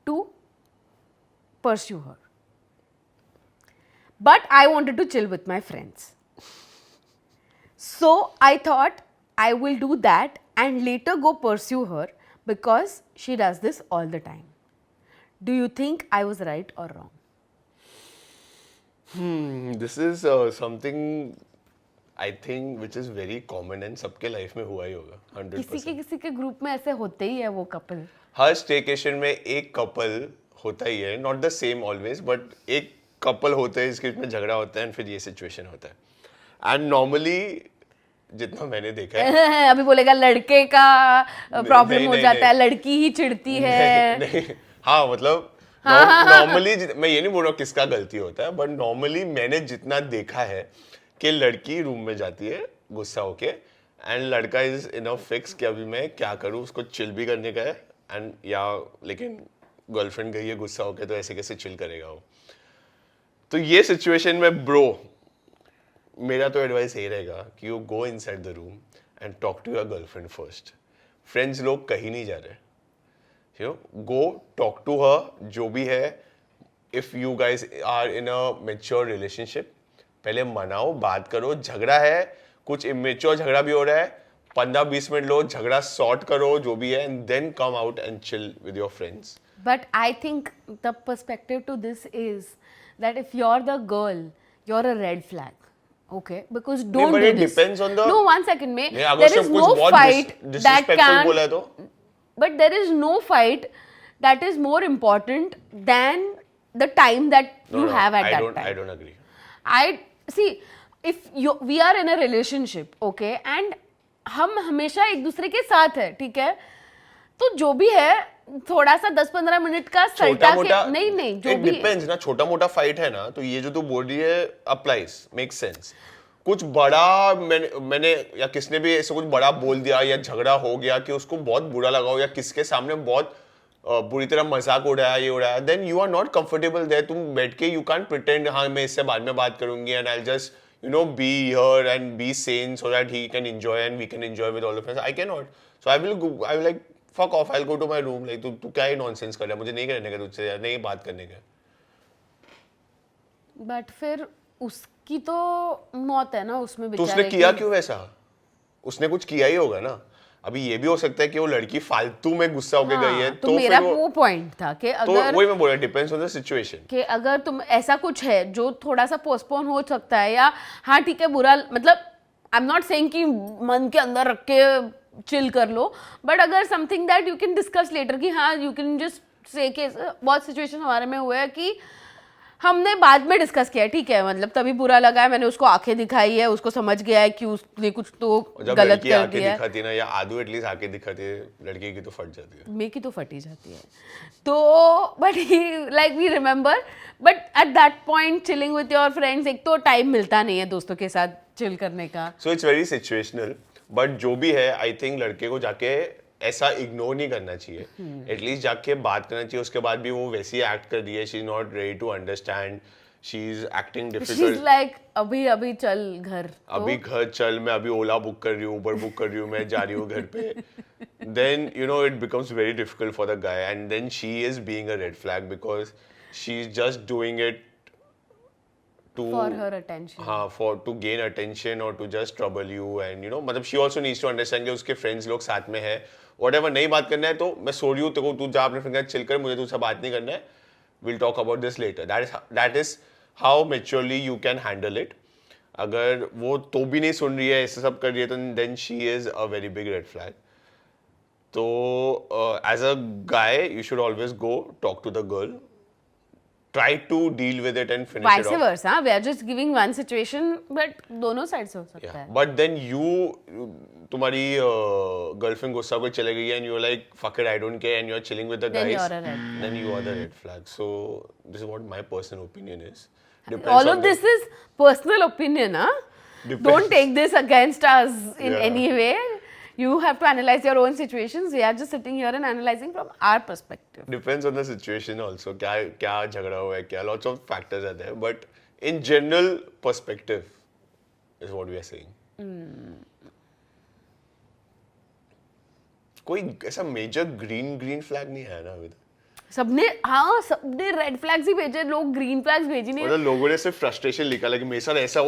Speaker 1: to pursue her. But I wanted to chill with my friends. So I thought I will do that and later go pursue her because she does this all the time. Do you think I was right or wrong?
Speaker 2: This is something I think which is very common and सबके life में हुआ ही होगा 100%.
Speaker 1: किसी के group में ऐसे होते ही है वो कपल.
Speaker 2: हर स्टेकेशन में एक कपल होता ही है, not the same always, but एक कपल होता है जिसके बीच में झगड़ा होता है, एंड फिर ये सिचुएशन होता है. एंड नॉर्मली जितना मैंने देखा है
Speaker 1: अभी बोलेगा लड़के का प्रॉब्लम हो जाता है, लड़की ही चिढ़ती है.
Speaker 2: नहीं, हाँ मतलब नॉर्मली मैं ये नहीं बोल रहा हूँ किसका गलती होता है, बट नॉर्मली मैंने जितना देखा है कि लड़की रूम में जाती है गुस्सा होके, एंड लड़का इज इनफ फिक्स कि अभी मैं क्या करूँ, उसको चिल भी करने का है, एंड या लेकिन गर्लफ्रेंड गई है गुस्सा होके तो ऐसे कैसे चिल करेगा वो. तो ये सिचुएशन में ब्रो मेरा तो एडवाइस यही रहेगा कि you go inside the room and talk to your girlfriend first. Friends लोग कहीं नहीं जा रहे, you know, go talk to her, जो भी है. If you guys are in a mature relationship, पहले मनाओ, बात करो. झगड़ा है, कुछ इमेच्योर झगड़ा भी हो रहा है, 15-20 मिनट लो, झगड़ा सॉर्ट करो जो भी है, and then come out and chill with your friends.
Speaker 1: But I think the perspective to this is that if you're the girl, you're a red flag. Okay, because don't
Speaker 2: but
Speaker 1: do
Speaker 2: it
Speaker 1: this.
Speaker 2: depends on the.
Speaker 1: No, one second, में
Speaker 2: नहीं, अगर
Speaker 1: there is
Speaker 2: सब कुछ
Speaker 1: no
Speaker 2: बहुत
Speaker 1: fight that
Speaker 2: disrespectful बोला है
Speaker 1: can.
Speaker 2: तो.
Speaker 1: But there is no fight that is more important than the time that you have at that time.
Speaker 2: I don't agree.
Speaker 1: I see if we are in a relationship, okay, and हम हमेशा एक दूसरे के साथ है, ठीक है, तो जो भी है थोड़ा सा 10-15 मिनट का सल्टा के नहीं जो भी
Speaker 2: डिपेंड्स ना, छोटा मोटा फाइट है ना, तो ये जो तू बोल रही है अप्लाइज, मेक्स सेंस. कुछ बड़ा मैंने या किसने भी ऐसे कुछ बड़ा बोल दिया या झगड़ा हो गया कि उसको बहुत बुरा लगा हो या किसके सामने बहुत बुरी तरह मजाक उड़ाया, ये उड़ाया, then you are not comfortable there. तुम बैठ के यू कांट प्रिटेंड हाँ मैं इससे बाद में बात करूंगी and I just you know be here and be sane so that he can enjoy and we can enjoy with all of us. I cannot, so I will like fuck off, I'll go to my room. like तू क्या ही nonsense कर रहा है, मुझे नहीं करने का तुझसे यार, नहीं बात करने का.
Speaker 1: बट फिर उसकी तो मौत है ना उसमें
Speaker 2: तो
Speaker 1: बेचारे
Speaker 2: उसने किया क्यों वैसा? उसने कुछ किया ही होगा ना. अभी ये भी हो सकता है कि वो लड़की फालतू में गुस्सा होके गई है.
Speaker 1: तो मेरा वो पॉइंट था कि
Speaker 2: तो
Speaker 1: अगर
Speaker 2: वही मैं बोल रहा, डिपेंड्स ऑन द सिचुएशन.
Speaker 1: कि अगर तुम ऐसा कुछ है जो थोड़ा सा पोस्टपोन हो सकता है, या हाँ ठीक है बुरा, मतलब आई एम नॉट सेइंग कि मन के अंदर रख के चिल कर लो, बट अगर something that you can discuss later कि हाँ यू कैन जस्ट से कि बहुत सिचुएशन हमारे में हुआ है कि हमने बाद में डिस्कस किया, ठीक है, मतलब तभी बुरा लगा है, मैंने उसको आंखें दिखाई है, उसको समझ गया है कि उसने कुछ तो गलत कर दिया है.
Speaker 2: दिखाती ना, या आदू एटलीस्ट आंखें दिखाती है, लड़की की तो फट जाती है.
Speaker 1: मेरी की तो फटी जाती है. तो but he like we remember, but at that point chilling with your friends, एक तो टाइम मिलता नहीं है दोस्तों के साथ चिल करने का.
Speaker 2: So it's very situational. But जो भी है, आई थिंक लड़के को जाके ऐसा इग्नोर नहीं करना चाहिए. एटलीस्ट जाके बात करना चाहिए. उसके बाद भी वो वैसी एक्ट कर रही है, she is not ready to understand, she is acting difficult.
Speaker 1: Like अभी चल घर,
Speaker 2: अभी घर चल, मैं अभी ओला बुक कर रही हूँ, उबर बुक कर रही हूँ, मैं जा रही हूँ घर पे. Then you know it becomes very difficult for the guy, and then she is being a red flag because she is just doing it to
Speaker 1: for her attention.
Speaker 2: हाँ, for to gain attention or to just trouble you, and you know, मतलब she also needs to understand कि उसके friends लोग साथ में है, whatever. नहीं बात करना है तो मैं सॉरी हूँ, तेरे को तू जा अपने फ्रेंड के साथ चिल कर, मुझे तुझसे बात नहीं करना है, we'll talk about this later. that is how maturely you can handle it. अगर वो तो भी नहीं सुन रही है, ऐसे सब कर रही है, तो then she is a very big red flag. तो as a guy you should always go talk to the girl, try to deal with it and finish
Speaker 1: Vice
Speaker 2: it off.
Speaker 1: versa, we are just giving one situation, but दोनों side से हो सकता है.
Speaker 2: But then तुम्हारी girlfriend गुस्सा को चले गई है and you're like fuck it, I don't care, and you're chilling with the
Speaker 1: Then
Speaker 2: guys,
Speaker 1: you're a red flag.
Speaker 2: then you are the red flag. So this is what my personal opinion is. Depends
Speaker 1: All
Speaker 2: on
Speaker 1: of this is personal opinion, huh?
Speaker 2: Depends.
Speaker 1: Don't take this against us in
Speaker 2: Yeah.
Speaker 1: any way. You have to analyze your own situations. We are just sitting here and analyzing from our perspective.
Speaker 2: depends on the situation also. क्या झगड़ा हुआ है, क्या, lots of factors are there, but in general perspective is what we are saying. कोई ऐसा major green flag नहीं है ना अभी तक.
Speaker 1: सबने रेड फ्लैग्स ही भेजे, लोग ग्रीन फ्लैग्स भेजी नहीं.
Speaker 2: मतलब लोगों ने सिर्फ फ्रस्ट्रेशन लिखा कि मेरे साथ ऐसा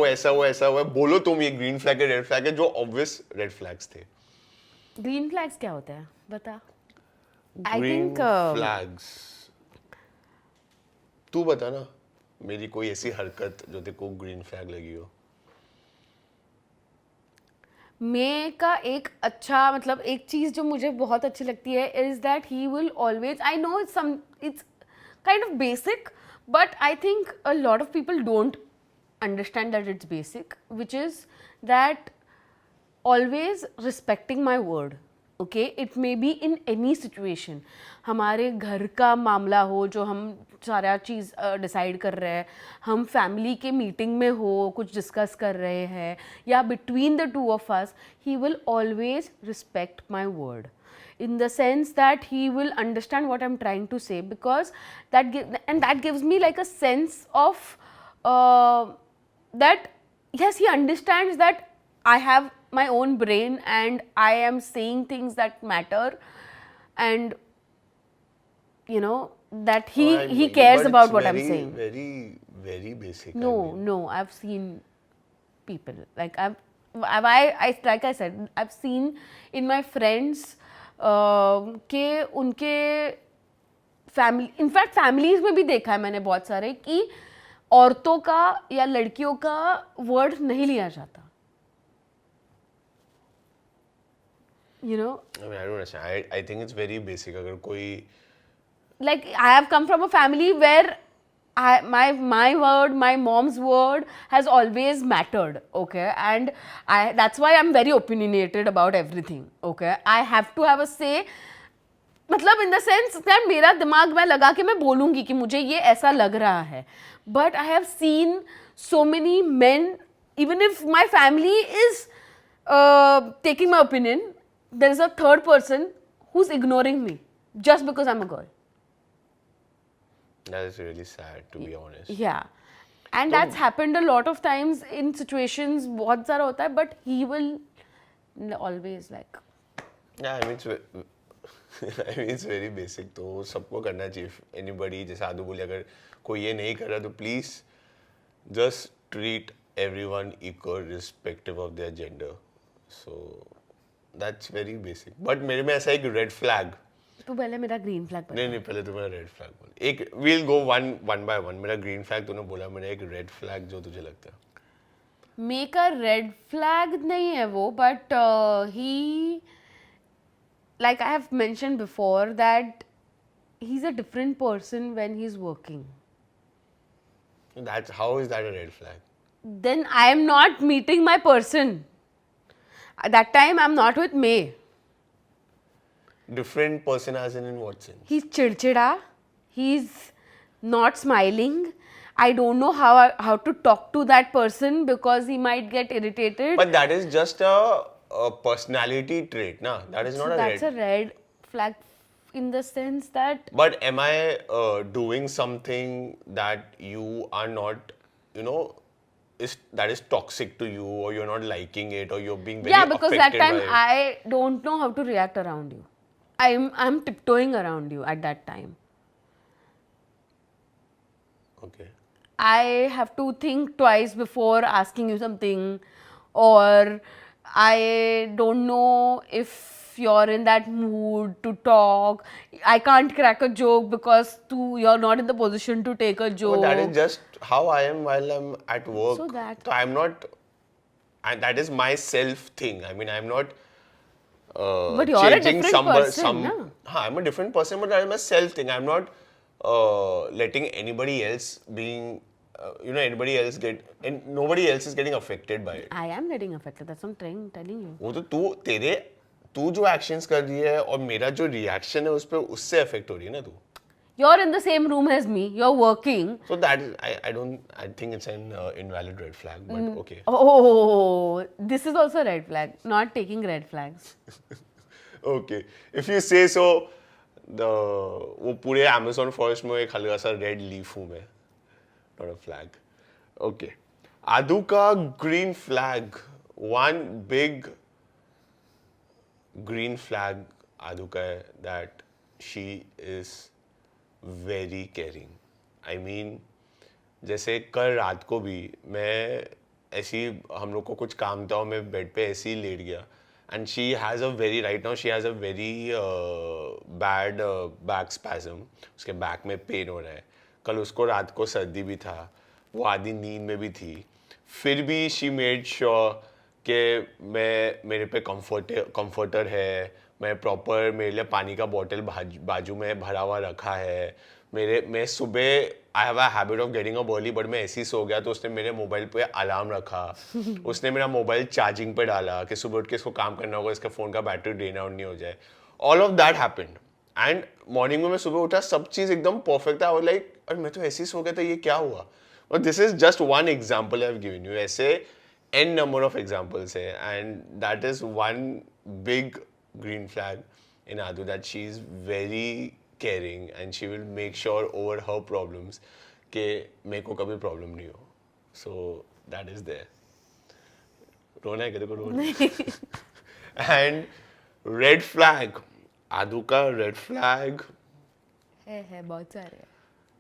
Speaker 2: हुआ. बोलो तुम ये ग्रीन फ्लैग है, रेड फ्लैग है, जो ऑब्वियस रेड फ्लैग्स थे.
Speaker 1: ग्रीन फ्लैग्स क्या होता है बता. I
Speaker 2: ग्रीन
Speaker 1: think
Speaker 2: फ्लैग्स तू बता ना, मेरी कोई ऐसी हरकत जो तेरे को ग्रीन फ्लैग लगी हो.
Speaker 1: मे का एक अच्छा, मतलब एक चीज जो मुझे बहुत अच्छी लगती है is that he will always, I know it's kind of basic, but I think a lot of people don't understand that it's basic, which is that always respecting my word. Okay, it may be in any situation. हमारे घर का मामला हो जो हम सारा चीज़ decide कर रहे हैं, हम फैमिली के मीटिंग में हो कुछ डिस्कस कर रहे हैं, या between the two of us, he will always respect my word, in the sense that he will understand what I'm trying to say, because that gives me like a sense of that yes, he understands that I have my own brain and I am saying things that matter, and you know that he cares
Speaker 2: But
Speaker 1: about
Speaker 2: it's
Speaker 1: what I'm saying.
Speaker 2: very basic.
Speaker 1: No, I've seen people like I like I said, I've seen in my friends के उनके family, in fact families में भी देखा है मैंने बहुत सारे कि औरतों का या लड़कियों का वर्ड नहीं लिया जाता. You know,
Speaker 2: I mean, I don't understand. I think it's very basic. अगर कोई
Speaker 1: like I have come from a family where my word, my mom's word has always mattered, okay, and that's why I'm very opinionated about everything, okay. I have to have a say, मतलब in the sense that मेरा दिमाग मैं लगा के मैं बोलूँगी कि मुझे ये ऐसा लग रहा है, but I have seen so many men, even if my family is taking my opinion, there is a third person who's ignoring me just because I'm a girl.
Speaker 2: That is really sad, to be honest.
Speaker 1: Yeah, and that's happened a lot of times in situations. बहुत सारा होता है, but he will always like.
Speaker 2: Yeah, I mean it's very basic. तो सबको करना चाहिए. Anybody, जैसे आदू बोले, अगर कोई ये नहीं कर रहा तो please just treat everyone equal, irrespective of their gender. So that's very basic. But मेरे में ऐसा एक red flag.
Speaker 1: तू पहले मेरा ग्रीन फ्लैग बता.
Speaker 2: नहीं पहले तो मेरा red flag बोल. एक we'll go one by one. मेरा green flag तूने बोला, मेरा एक red flag जो तुझे लगता है.
Speaker 1: मेक अ रेड फ्लैग नहीं है वो, but he like I have mention before that he is a different person when he is working.
Speaker 2: That's how is that a red flag?
Speaker 1: Then I am not meeting my person. At that time I'm not with May.
Speaker 2: Different person as in what sense?
Speaker 1: He's chidchida. He's not smiling. I don't know how to talk to that person because he might get irritated.
Speaker 2: But that is just a personality trait, na? That is not a
Speaker 1: That's
Speaker 2: red.
Speaker 1: a red flag in the sense that
Speaker 2: But am I doing something that you are not, that is toxic to you, or you're not liking it, or you're being very
Speaker 1: yeah, because that
Speaker 2: affected
Speaker 1: time
Speaker 2: by it?
Speaker 1: I don't know how to react around you. I'm tiptoeing around you at that time.
Speaker 2: Okay.
Speaker 1: I have to think twice before asking you something, or I don't know if you're in that mood to talk. I can't crack a joke because you're not in the position to take a joke.
Speaker 2: But that is just how I am while I'm at work.
Speaker 1: So
Speaker 2: I'm not, and that is my self thing. I mean, I'm not
Speaker 1: But you're a
Speaker 2: changing
Speaker 1: different person, na?
Speaker 2: I'm a different person, but that is my self thing. I'm not letting anybody else anybody else and nobody else is getting affected by it.
Speaker 1: I am getting affected. That's what I'm telling you.
Speaker 2: वो तो तू जो actions कर रही है और मेरा जो रिएक्शन है उस पे उससे अफेक्ट हो रही है ना तू.
Speaker 1: You're in the same room as me. You're working.
Speaker 2: So that is, I think it's an invalid red flag, but okay.
Speaker 1: Oh, this is also a red flag. Not taking red flags.
Speaker 2: Okay, if you say so, वो पूरे Amazon forest में एक हल्का सा red leaf हूँ मैं, not a flag. Okay, आदू का green flag, one big green flag आदू का है that she is very caring. I mean, जैसे कल रात को भी मैं ऐसी हम लोग को कुछ काम था और मैं बेड पे ऐसे ही लेट गया and she has a very right now she has a very bad back spasm. उसके बैक में पेन हो रहा है. कल उसको रात को सर्दी भी था, वो आधी नींद में भी थी, फिर भी she made sure कि मेरे पे कंफर्टर है, मैं प्रॉपर मेरे लिए पानी का बॉटल बाजू में भरा हुआ रखा है. मैं सुबह I have a habit of getting up early, but मैं ऐसे ही सो गया तो उसने मेरे मोबाइल पे अलार्म रखा. उसने मेरा मोबाइल चार्जिंग पे डाला कि सुबह उठ के इसको काम करना होगा, इसका फ़ोन का बैटरी ड्रेन आउट नहीं हो जाए. All of that happened and morning में मैं सुबह उठा, सब चीज़ एकदम परफेक्ट था. और लाइक और मैं तो ऐसे ही सो गया था, ये क्या हुआ. But this is just one example I have given you. ऐसे n number of examples hai, and that is one big green flag in Adu, that she is very caring and she will make sure over her problems ke मेरे को कभी problem नहीं हो. So that is there. रोना है किधर को रोना. And red flag, Adu का red flag
Speaker 1: है बहुत सारे.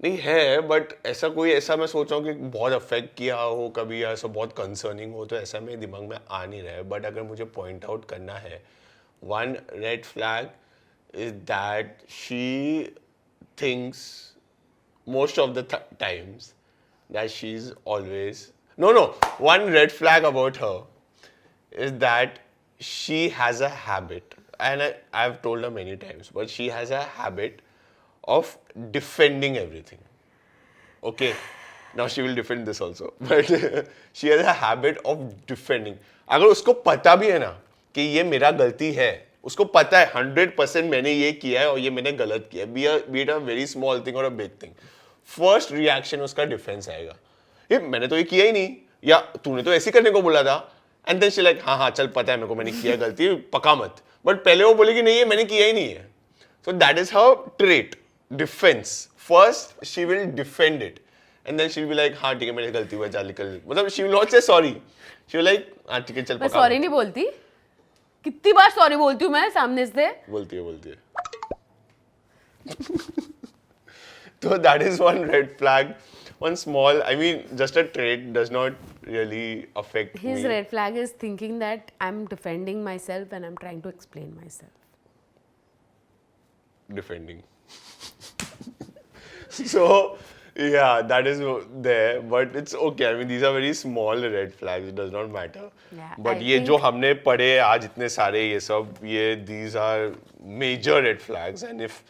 Speaker 2: नहीं है, बट ऐसा मैं सोच रहा हूँ कि बहुत अफेक्ट किया हो कभी या ऐसा बहुत कंसर्निंग हो, तो ऐसा मेरे दिमाग में आ नहीं रहा है. बट अगर मुझे पॉइंट आउट करना है, one red flag is that she thinks most of the times that she is always one red flag about her is that she has a habit, and I have told her many times, but she has a habit of defending everything. Okay, now she will defend this also, but she has a habit of defending. अगर उसको पता भी है ना कि ये मेरा गलती है, उसको पता है 100% मैंने ये किया है और ये मैंने गलत किया है, be it a very small thing or a big thing, first reaction उसका डिफेंस आएगा, ये मैंने तो ये किया ही नहीं, या तूने तो ऐसे करने को बोला था. एंड देन शी लाइक हाँ चल पता है मेरे को मैंने किया गलती, पका मत. बट पहले वो बोलेगी नहीं, ये मैंने किया ही नहीं है. So that is her trait. Defense. First, she will defend it, and then she will be like, हाँ ठीक है मेरी गलती हुआ, चल निकल. मतलब she will not say sorry. She will like, हाँ ठीक है चल.
Speaker 1: मैं sorry नहीं बोलती. कितनी बार sorry बोलती हूँ मैं सामने से.
Speaker 2: बोलती है. तो that is one red flag. one small, I mean, just a trait does not really affect
Speaker 1: His
Speaker 2: me.
Speaker 1: red flag is thinking that I'm defending myself and I'm trying to explain myself.
Speaker 2: Defending. So, yeah, that is there, but it's okay. I mean, these are very small red flags. It does not matter.
Speaker 1: Yeah,
Speaker 2: But
Speaker 1: I
Speaker 2: ये जो
Speaker 1: think-
Speaker 2: हमने पढ़े आज इतने सारे ये सब ये these are major red flags. And if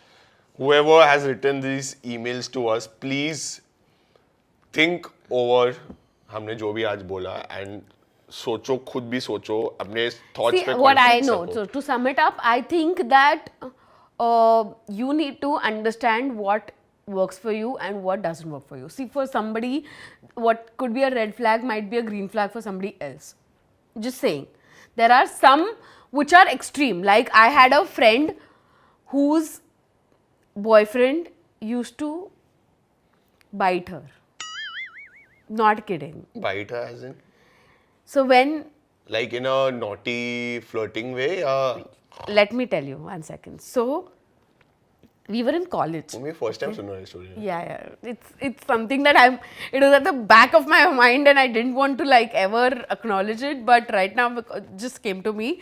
Speaker 2: whoever has written these emails to us, please think over हमने जो भी आज बोला and सोचो खुद भी सोचो अपने thoughts
Speaker 1: See,
Speaker 2: पे
Speaker 1: what I
Speaker 2: confidence
Speaker 1: know,
Speaker 2: रखो.
Speaker 1: so to sum it up, I think that you need to understand what works for you and what doesn't work for you. See, for somebody, what could be a red flag might be a green flag for somebody else. Just saying. There are some which are extreme. Like, I had a friend whose boyfriend used to bite her. Not kidding.
Speaker 2: Bite her as in
Speaker 1: So when,
Speaker 2: like in a naughty flirting way या
Speaker 1: let me tell you 1 second. So we were in college.
Speaker 2: मैं first time सुन रहा हूँ ये story.
Speaker 1: Yeah. It's something that it was at the back of my mind and I didn't want to like ever acknowledge it, but right now it just came to me.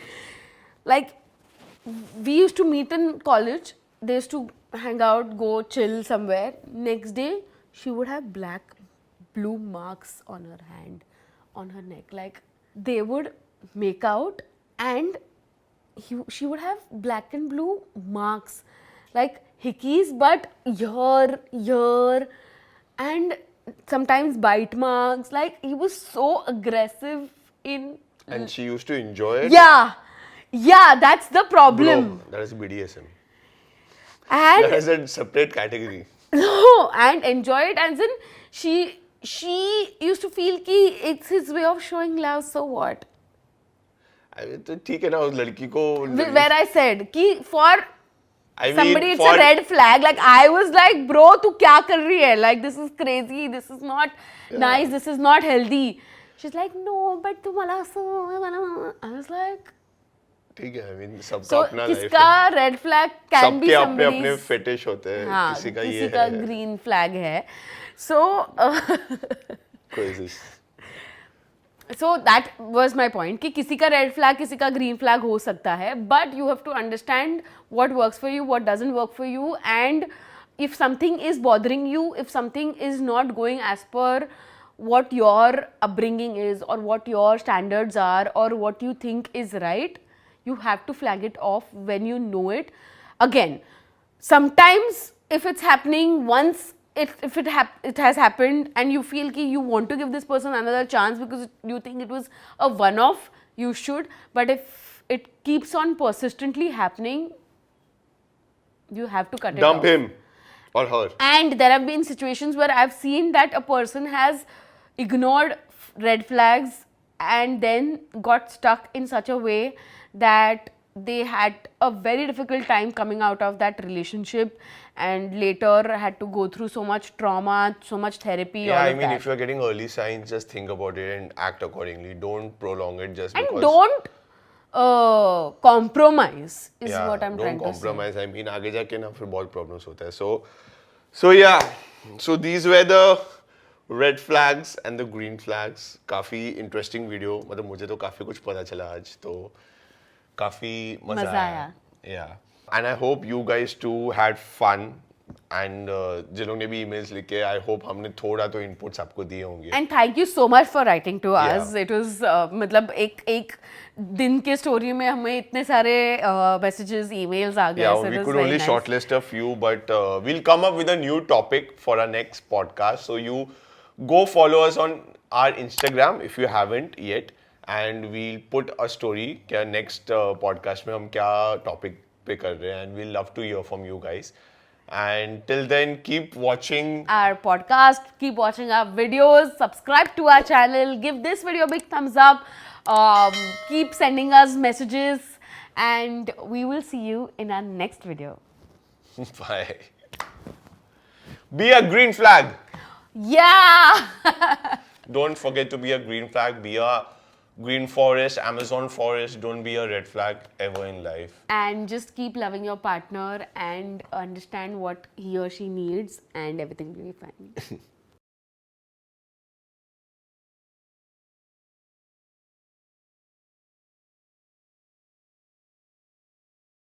Speaker 1: Like, we used to meet in college. They used to hang out, go chill somewhere. Next day, she would have blue marks on her hand, on her neck. Like, they would make out and she would have black and blue marks, like hickeys, but here, and sometimes bite marks. Like, he was so aggressive in.
Speaker 2: And she used to enjoy it.
Speaker 1: Yeah, that's the problem.
Speaker 2: Bro, that is BDSM.
Speaker 1: And
Speaker 2: That is a separate category.
Speaker 1: no, and enjoy it. And then she used to feel कि it's his way of showing love. So what?
Speaker 2: I mean, तो ठीक है ना उस लड़की को.
Speaker 1: Where I said कि for
Speaker 2: I mean,
Speaker 1: somebody it's a red flag. Like, I was like, bro, तू क्या कर रही है? Like, this is crazy. This is not nice. This is not healthy. She's like, no, but तू मला असं. I was like,
Speaker 2: ठीक है. I mean, सबका
Speaker 1: so
Speaker 2: अपना life
Speaker 1: किसका
Speaker 2: है.
Speaker 1: red flag can be
Speaker 2: सबके अपने अपने
Speaker 1: somebody's.
Speaker 2: fetish होते हैं.
Speaker 1: हाँ,
Speaker 2: किसी का ये
Speaker 1: किसी का
Speaker 2: है.
Speaker 1: green flag है. So.
Speaker 2: Crazy.
Speaker 1: So that was my point कि किसी का red flag किसी का green flag हो सकता है, but you have to understand what works for you, what doesn't work for you, and if something is bothering you, if something is not going as per what your upbringing is or what your standards are or what you think is right, you have to flag it off when you know it. Again, sometimes if it's happening once, if it has happened and you feel कि you want to give this person another chance because you think it was a one-off, you should. But if it keeps on persistently happening, you have to cut it off.
Speaker 2: Dump him or her.
Speaker 1: And there have been situations where I've seen that a person has ignored red flags and then got stuck in such a way that they had a very difficult time coming out of that relationship and later had to go through so much trauma, so much therapy.
Speaker 2: Yeah,
Speaker 1: all
Speaker 2: I
Speaker 1: of
Speaker 2: mean,
Speaker 1: that.
Speaker 2: if you're getting early signs, just think about it and act accordingly. Don't prolong it just
Speaker 1: And
Speaker 2: because.
Speaker 1: don't compromise is
Speaker 2: Yeah,
Speaker 1: what I'm trying
Speaker 2: don't
Speaker 1: to say.
Speaker 2: compromise. I mean, आगे जाके ना फिर बहुत problems होता है. So yeah. So these were the red flags and the green flags. काफी interesting video. मतलब मुझे तो काफी कुछ पता चला आज. तो काफी मजा आया. Yeah. And I hope you guys too had fun. And जिन लोगों ने भी emails लिखे, I hope हमने थोड़ा तो inputs आपको दिए होंगे.
Speaker 1: And thank you so much for writing to us.
Speaker 2: Yeah.
Speaker 1: It was मतलब एक दिन के story में हमें इतने सारे messages, emails आ गए.
Speaker 2: Yeah,
Speaker 1: so it
Speaker 2: we
Speaker 1: was
Speaker 2: could
Speaker 1: very
Speaker 2: only
Speaker 1: nice.
Speaker 2: shortlist a few, but we'll come up with a new topic for our next podcast. So you go follow us on our Instagram if you haven't yet, and we'll put a story क्या next podcast में हम क्या topic पे कर रहे हैं, and we'll love to hear from you guys. And till then, keep watching
Speaker 1: our podcast, keep watching our videos, subscribe to our channel, give this video a big thumbs up, keep sending us messages, and we will see you in our next video.
Speaker 2: Bye. Be a green flag.
Speaker 1: Yeah!
Speaker 2: Don't forget to be a green flag. Be a green forest, Amazon forest. Don't be a red flag ever in life.
Speaker 1: And just keep loving your partner and understand what he or she needs, and everything will be fine.